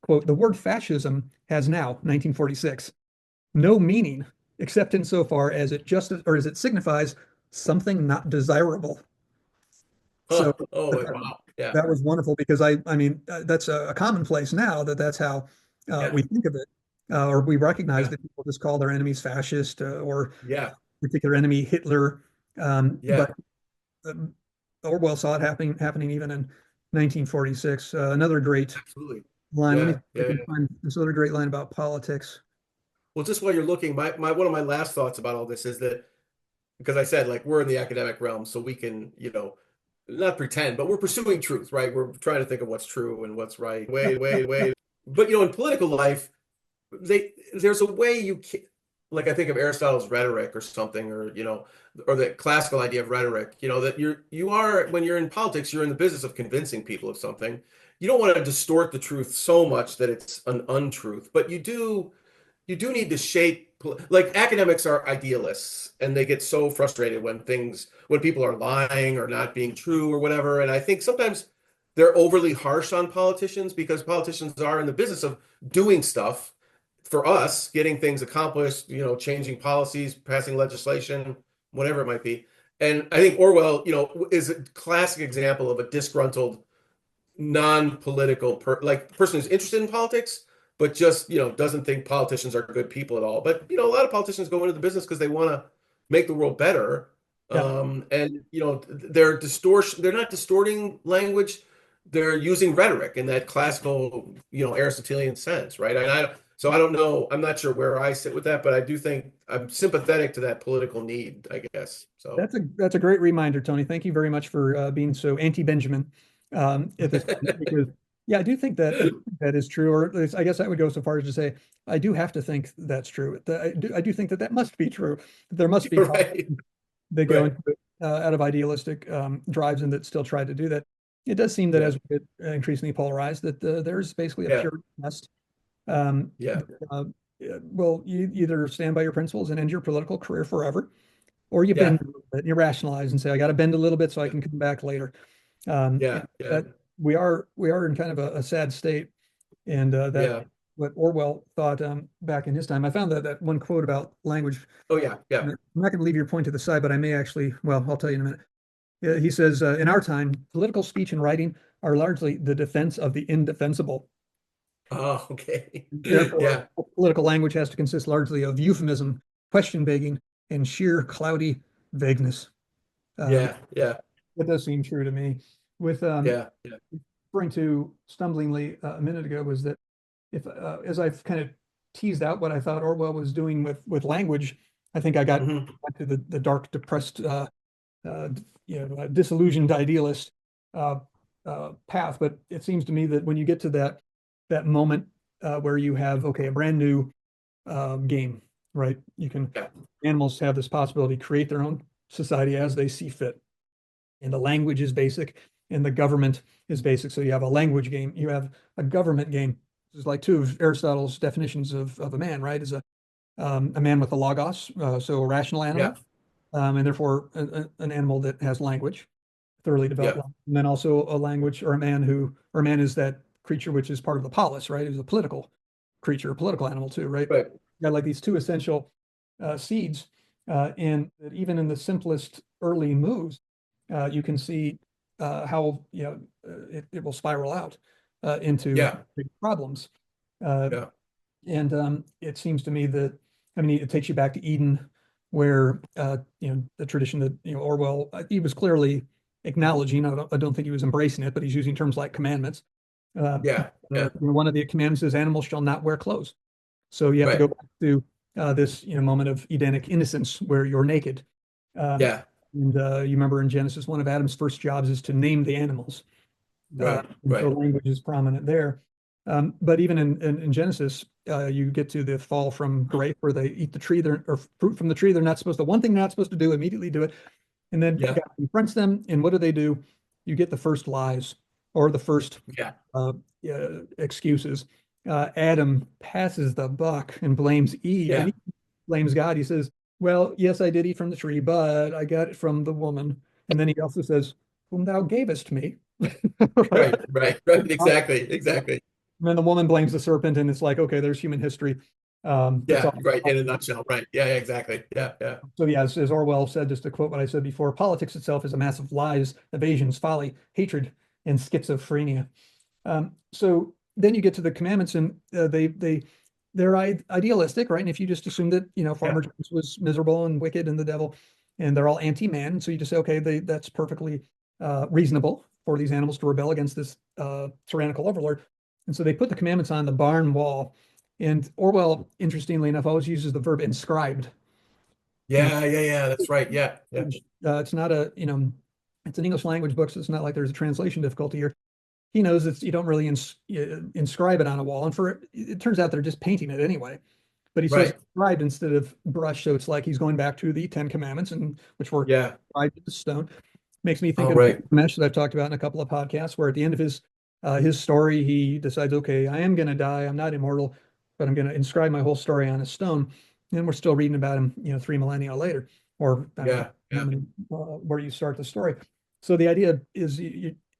Quote, the word fascism has now, 1946, no meaning except insofar as it just or as it signifies something not desirable. So Huh. Oh, wow. Yeah. that was wonderful because I mean, that's a commonplace now that's how Yeah. we think of it, or we recognize Yeah. that people just call their enemies fascist or Yeah. particular enemy Hitler. But Yeah. um, Orwell saw it happening even in 1946. Another great Absolutely. line. Let me see Yeah. if I Yeah. can Yeah. find this other great line about politics. Well, just while you're looking, my one of my last thoughts about all this is that because I said like we're in the academic realm, so we can, not pretend, but we're pursuing truth, right? We're trying to think of what's true and what's right. Yeah, yeah, Wait. But in political life, there's a way you can, like I think of Aristotle's rhetoric or something, or the classical idea of rhetoric, that you are when you're in politics, you're in the business of convincing people of something. You don't want to distort the truth so much that it's an untruth, but you do need to shape, like academics are idealists and they get so frustrated when people are lying or not being true or whatever. And I think sometimes they're overly harsh on politicians because politicians are in the business of doing stuff for us, getting things accomplished, changing policies, passing legislation, whatever it might be. And I think Orwell, is a classic example of a disgruntled non-political like person who's interested in politics, but just doesn't think politicians are good people at all. But a lot of politicians go into the business because they want to make the world better. yeah. And they're not distorting language, they're using rhetoric in that classical Aristotelian sense, right? And so I don't know, I'm not sure where I sit with that, but I do think I'm sympathetic to that political need, I guess. So That's a great reminder, Tony. Thank you very much for being so anti-Benjamin at this point, because yeah, I do think that is true, or at least I guess I would go so far as to say I do have to think that's true. I do think that must be true. There must be right, that go right, into it out of idealistic drives and that still try to do that. It does seem that yeah, as we get increasingly polarized, that there's basically a yeah, pure test. Um, yeah, uh, well, you either stand by your principles and end your political career forever, or you yeah, bend a little bit, you rationalize and say, I got to bend a little bit so I can come back later. yeah, And yeah, that we are in kind of a sad state, and that yeah. what Orwell thought back in his time. I found that one quote about language. Oh yeah, yeah. I'm not going to leave your point to the side, but I may actually. Well, I'll tell you in a minute. He says, in our time, political speech and writing are largely the defense of the indefensible. Oh, okay. Therefore, Yeah, political language has to consist largely of euphemism, question begging, and sheer cloudy vagueness. Um, yeah, yeah, That does seem true to me. With yeah, yeah. referring to stumblingly a minute ago was that if as I've kind of teased out what I thought Orwell was doing with language, I think I got Hmm. back to the dark, depressed, disillusioned idealist uh, path. But it seems to me that when you get to that moment where you have okay a brand new game, right? You can Yeah, animals have this possibility to create their own society as they see fit, and the language is basic, and the government is basic. So you have a language game, you have a government game. This is like two of Aristotle's definitions of a man, right? Is a man with a logos, so a rational yeah, animal, and therefore an animal that has language, thoroughly developed yeah. language. And then also a language or a man is that creature which is part of the polis, right? Is a political creature, a political animal too, right? Right. You got like these two essential seeds, and that even in the simplest early moves, you can see how it will spiral out into Yeah, big problems. Uh, yeah. and it seems to me that, I mean, it takes you back to Eden, where the tradition that Orwell, he was clearly acknowledging. I don't think he was embracing it, but he's using terms like commandments. Uh, Yeah, yeah, one of the commandments is animals shall not wear clothes. So you have to go right. back to this moment of Edenic innocence where you're naked. Um, Yeah, and you remember in Genesis, one of Adam's first jobs is to name the animals. right, And so right. language is prominent there. But even in Genesis, you get to the fall from grape where they eat the tree or fruit from the tree. They're not supposed to, one thing they're not supposed to do, immediately do it. And then Yeah, God confronts them. And what do? You get the first lies or the first yeah, uh, excuses. Adam passes the buck and blames Eve, and yeah. he blames God. He says, well, yes, I did eat from the tree, but I got it from the woman. And then he also says, whom thou gavest me. Right? Right, right, right. Exactly, exactly. And then the woman blames the serpent, and it's like, okay, there's human history. That's Yeah, all. right. In a nutshell, right. Yeah, yeah, exactly. Yeah, yeah. So yeah, as Orwell said, just to quote what I said before, politics itself is a mass of lies, evasions, folly, hatred, and schizophrenia. So then you get to the commandments, and they're idealistic, right? And if you just assume that Yeah. Farmer Jones was miserable and wicked and the devil, and they're all anti-man, so you just say, okay, that's perfectly reasonable for these animals to rebel against this tyrannical overlord. And so they put the commandments on the barn wall. And Orwell, interestingly enough, always uses the verb inscribed. And Yeah, yeah, yeah. That's right. Yeah, yeah. it's not it's an English language book, so it's not like there's a translation difficulty here. He knows that you don't really inscribe it on a wall, and it turns out they're just painting it anyway. But he says Right. inscribed instead of brush, so it's like he's going back to the Ten Commandments, and which were Yeah. inscribed in stone. Makes me think Oh, of right. Mesh that I've talked about in a couple of podcasts, where at the end of his story, he decides, okay, I am going to die. I'm not immortal, but I'm going to inscribe my whole story on a stone. And we're still reading about him, 3 millennia later, or I don't know Yeah, how yeah, many, where you start the story. So the idea is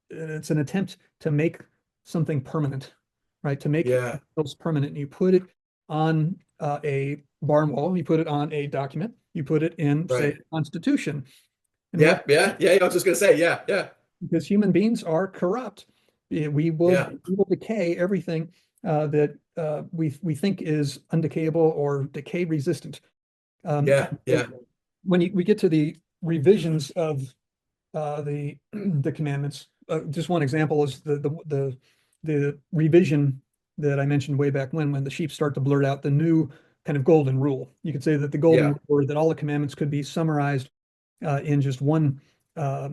it's an attempt to make something permanent, right? To make yeah, those permanent. You put it on a barn wall, you put it on a document, you put it in, say, right. the Constitution. And Yeah, what yeah, yeah. I was just gonna say, yeah, yeah, because human beings are corrupt. yeah, We will decay everything that we think is undecayable or decay resistant. yeah, So yeah, when we get to the revisions of the commandments, just one example is the revision that I mentioned way back when the sheep start to blurt out the new kind of golden rule. You could say that the golden yeah, rule, or that all the commandments could be summarized in just one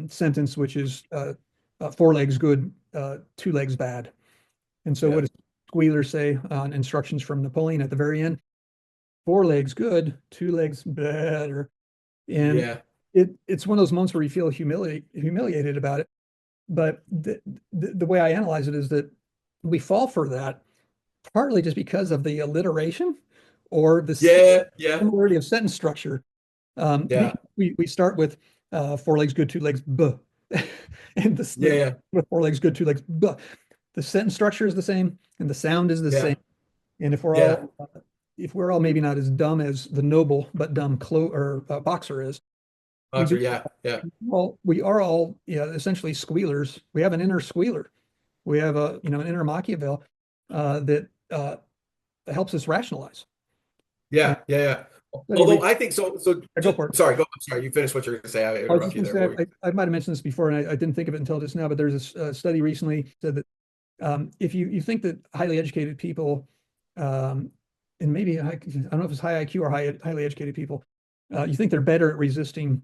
sentence, which is four legs good, two legs bad. And so what yeah, does Squealer say on instructions from Napoleon at the very end? Four legs good, two legs better. And yeah, it's one of those moments where you feel humiliated about it. But the way I analyze it is that we fall for that partly just because of the alliteration or the yeah, yeah, similarity of sentence structure. yeah, We start with four legs good, two legs buh. And yeah, with four legs good, two legs buh. The sentence structure is the same and the sound is the yeah, same. And yeah. if we're all maybe not as dumb as the noble but dumb boxer is, we Boxer, do yeah, yeah, we are all essentially squealers. We have an inner squealer. We have an inner Machiavel that helps us rationalize. And yeah, yeah, yeah. Although anyway, I think so. So go just, for it. sorry, go. I'm sorry. You finished what you were going to say. I I was interrupt just you going to there. What were say, I might have mentioned this before, and I didn't think of it until just now, but there's a study recently said that if you think that highly educated people, and maybe I don't know if it's high IQ or highly educated people, you think they're better at resisting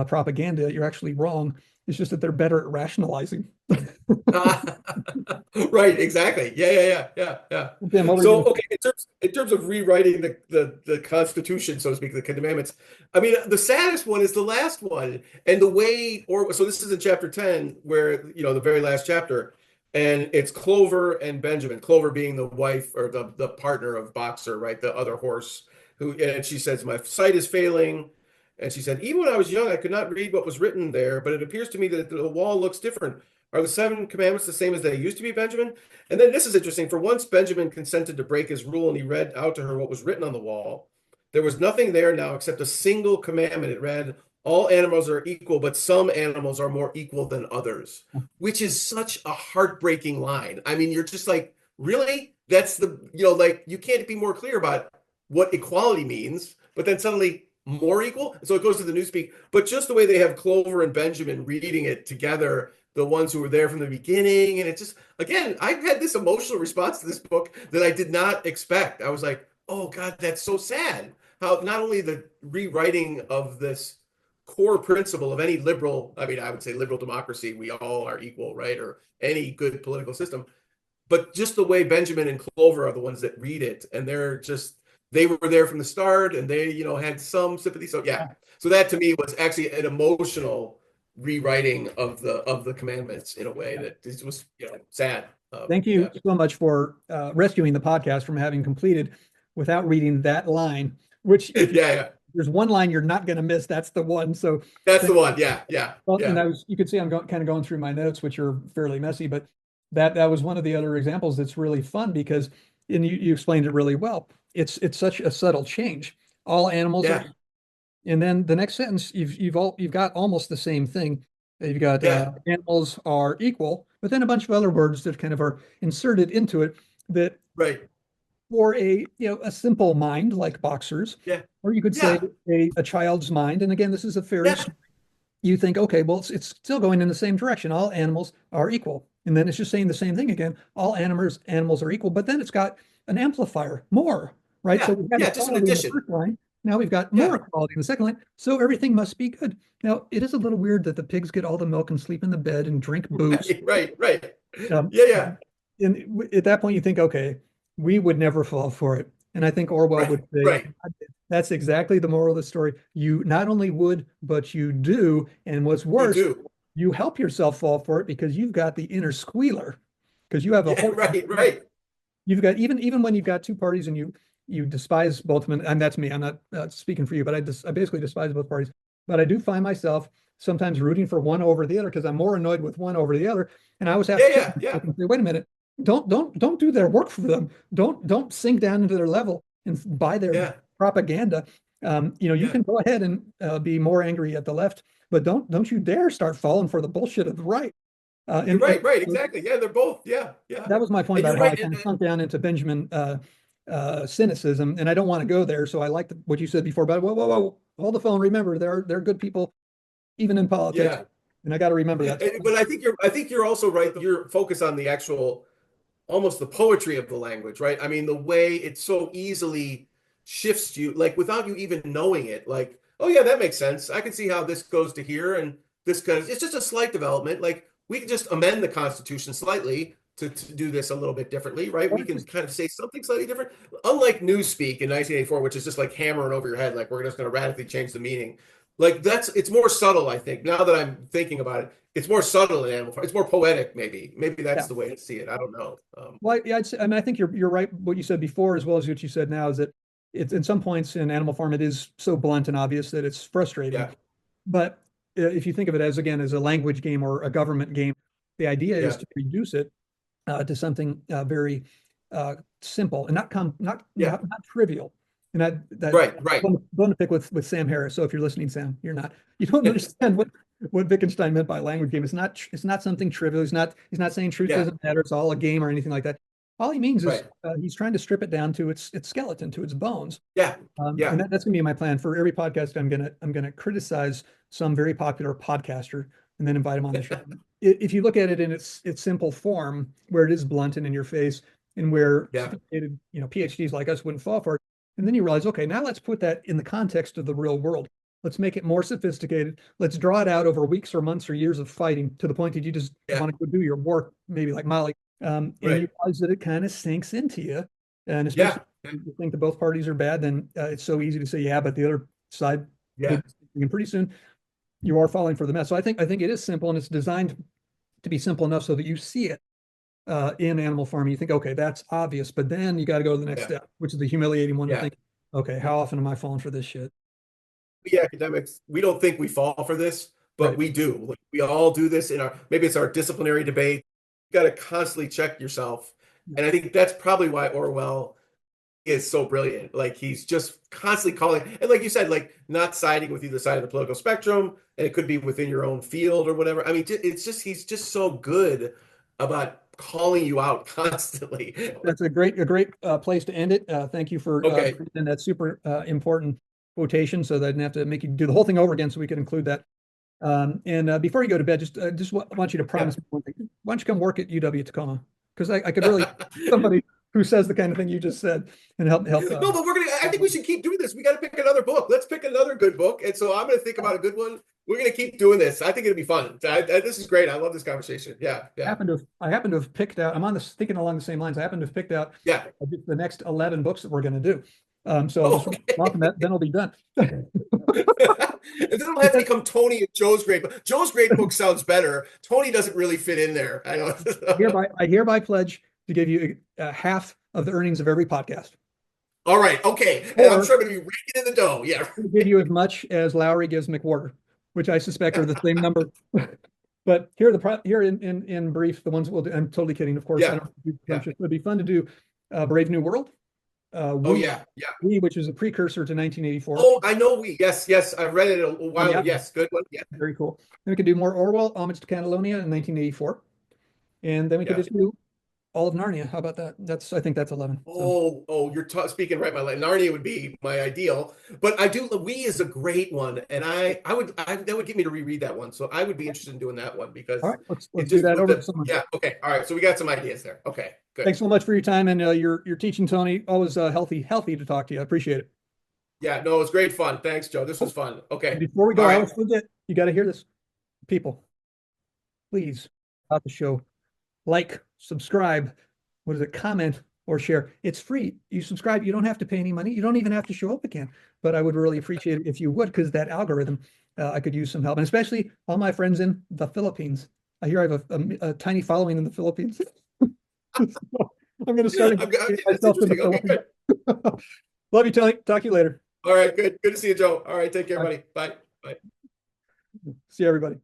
propaganda, you're actually wrong. It's just that they're better at rationalizing. Right, exactly. Yeah, yeah, yeah, yeah, yeah. Tim, what were you So, going to okay, in terms of rewriting the Constitution, so to speak, the commandments. I mean, the saddest one is the last one, and the way, or so this is in chapter 10, where the very last chapter, and it's Clover and Benjamin. Clover being the wife or the partner of Boxer, right? The other horse and she says, "My sight is failing." And she said, "Even when I was young, I could not read what was written there, but it appears to me that the wall looks different. Are the seven commandments the same as they used to be, Benjamin?" And then this is interesting. For once, Benjamin consented to break his rule, and he read out to her what was written on the wall. There was nothing there now except a single commandment. It read, "All animals are equal, but some animals are more equal than others," which is such a heartbreaking line. I mean, you're just like, really? That's like you can't be more clear about what equality means, but then suddenly more equal. So it goes to the newspeak. But just the way they have Clover and Benjamin reading it together, the ones who were there from the beginning, and it just, again, I've had this emotional response to this book that I did not expect. I was like, oh God, that's so sad. How not only the rewriting of this core principle of any liberal, I mean, I would say liberal democracy, we all are equal, right? Or any good political system, but just the way Benjamin and Clover are the ones that read it, and they were there from the start, and they had some sympathy. So yeah, so that to me was actually an emotional rewriting of the commandments in a way that it was sad. Thank Yeah, you so much for rescuing the podcast from having completed without reading that line, which yeah, if yeah. there's one line you're not going to miss, that's the one. So, That's the one. Yeah, yeah, well, and yeah, you could see I'm kind of going through my notes, which are fairly messy, but that was one of the other examples that's really fun because and you explained it really well. It's such a subtle change. All animals are, Yeah. and then the next sentence, you've got almost the same thing. You've got Yeah. animals are equal, but then a bunch of other words that kind of are inserted into it that Right. for a simple mind like boxers, Yeah. or you could say Yeah. a child's mind. And again, this is a fairy. Yeah. You think, okay, well, it's still going in the same direction. All animals are equal. And then it's just saying the same thing again. All animals are equal, but then it's got an amplifier, more, right? So Yeah. we've got Yeah. Just an equality in the addition. first line. Now we've got more Yeah. equality in the second line. So everything must be good. Now, it is a little weird that the pigs get all the milk and sleep in the bed and drink booze. Right. Right. Right. Um, Yeah. Yeah. and at that point, you think, okay, we would never fall for it. And I think Orwell Right. would say, Right. that's exactly the moral of the story. You not only would, but you do. And what's You worse, do. you help yourself fall for it because you've got the inner squealer. Because you have a Yeah. whole, Right. Right. you've got even when you've got two parties and you despise both of them, and that's me. I'm not speaking for you, but I basically despise both parties. But I do find myself sometimes rooting for one over the other because I'm more annoyed with one over the other. And I always have Yeah. to check Yeah. Yeah. and say, wait a minute, don't do their work for them. Don't sink down into their level and buy their Yeah. propaganda. You Yeah. can go ahead and be more angry at the left, but don't you dare start falling for the bullshit of the right. You're And right. Right. Exactly. Yeah. They're both. Yeah. Yeah. that was my point And you're about how I right. kind of sunk down into Benjamin cynicism, and I don't want to go there. So I like what you said before about whoa, hold the phone. Remember, there are good people even in politics, Yeah. and I got to remember that. But I think you're also right. You're focused on the actual, almost the poetry of the language, right? I mean, the way it so easily shifts you, like without you even knowing it. Like, oh yeah, that makes sense. I can see how this goes to here, and this goes. It's just a slight development. Like we can just amend the Constitution slightly to do this a little bit differently, right? We can kind of say something slightly different. Unlike Newspeak in 1984, which is just like hammering over your head, like we're just going to radically change the meaning. Like it's more subtle, I think. Now that I'm thinking about it, it's more subtle in Animal Farm. It's more poetic, maybe. Maybe that's Yeah. the way to see it. I don't know. Well, yeah, I mean, I think you're right. What you said before, as well as what you said now, is that it's in some points in Animal Farm, it is so blunt and obvious that it's frustrating. Yeah, But if you think of it as again as a language game or a government game, the idea is yeah, to reduce it to something very simple and yeah. not trivial. And that Right, right. bone to pick with Sam Harris. So if you're listening, Sam, you don't understand what Wittgenstein meant by language game. It's not something trivial. He's not saying truth Yeah, doesn't matter. It's all a game or anything like that. All he means is right. he's trying to strip it down to its skeleton, to its bones. Yeah, And yeah, that's going to be my plan for every podcast. I'm gonna criticize some very popular podcaster and then invite him on the show. If you look at it in its simple form, where it is blunt and in your face, and where yeah, sophisticated, PhDs like us wouldn't fall for it, and then you realize, okay, now let's put that in the context of the real world. Let's make it more sophisticated. Let's draw it out over weeks or months or years of fighting to the point that you just yeah. want to go do your work, maybe like Mollie, and you Right. realize that it kind of sinks into you, and especially Yeah, if you think that both parties are bad, then it's so easy to say, yeah, but the other side yeah, did, and pretty soon you are falling for the mess. So I think it is simple, and it's designed to be simple enough so that you see it in Animal Farm. You think, okay, that's obvious, but then you got to go to the next yeah, step, which is the humiliating one to yeah. think, okay, how often am I falling for this shit? We academics, we don't think we fall for this, but Right. we do. Like, we all do this in maybe it's our disciplinary debate. You got to constantly check yourself. And I think that's probably why Orwell is so brilliant. Like he's just constantly calling, and like you said, like not siding with either side of the political spectrum, and it could be within your own field or whatever. I mean, it's just he's just so good about calling you out constantly. That's a great place to end it. Thank you for Okay. and that super important quotation, so that I didn't have to make you do the whole thing over again, so we could include that. And before you go to bed, just want you to Yeah. promise me one thing. Why don't you come work at UW Tacoma? Because I could really somebody who says the kind of thing you just said and help. No, but I think we should keep doing this. We got to pick another book. Let's pick another good book. And so I'm going to think about a good one. We're going to keep doing this. I think it'll be fun. This is great. I love this conversation. Yeah. Yeah. I happen to have picked out. I'm on this thinking along the same lines. I happen to have picked out Yeah. the next 11 books that we're going to do. So I'll just Okay. off and then it'll be done. And then it'll have to become Tony and Joe's grade book. Joe's grade book sounds better. Tony doesn't really fit in there. I know. I hereby pledge to give you half of the earnings of every podcast. All right. Okay. And I'm Or sure I'm going to be raking in the dough. Yeah. give you as much as Lowry gives McWhorter, which I suspect are the same number. But here are here in brief, the ones that we'll do. I'm totally kidding, of course. I Yeah. don't do Yeah. purchase. It would be fun to do Brave New World. Oh We, yeah, yeah. which is a precursor to 1984. Oh, I know we. Yes, yes. I read it a while ago. Yeah. Yes, good one. Yeah, Very cool. Then we could do more Orwell, Homage to Catalonia in 1984. And then we could yeah. just do all of Narnia. How about that? I think that's 11. So, Oh, you're speaking right my language. Narnia would be my ideal, but I do. We is a great one, and that would get me to reread that one. So I would be interested in doing that one because all right, it let's do just that with over the to someone. yeah. Okay, all right. So we got some ideas there. Okay, good. Thanks so much for your time and your teaching, Tony. Always healthy to talk to you. I appreciate it. Yeah, no, it was great fun. Thanks, Joe. This was fun. And Okay, before we go, all I right. always forget, you got to hear this. People, please, about the show, like, subscribe, what is it, comment or share. It's free. You subscribe, you don't have to pay any money. You don't even have to show up again. But I would really appreciate it if you would, because that algorithm, I could use some help. And especially all my friends in the Philippines. I hear I have a tiny following in the Philippines. So I'm going to start Okay, that's myself to the interesting. Okay, Philippines. good. Love you, Tony. Talk to you later. All right, good. Good to see you, Joe. All right, take care, Bye. buddy. Bye. Bye. See you, everybody.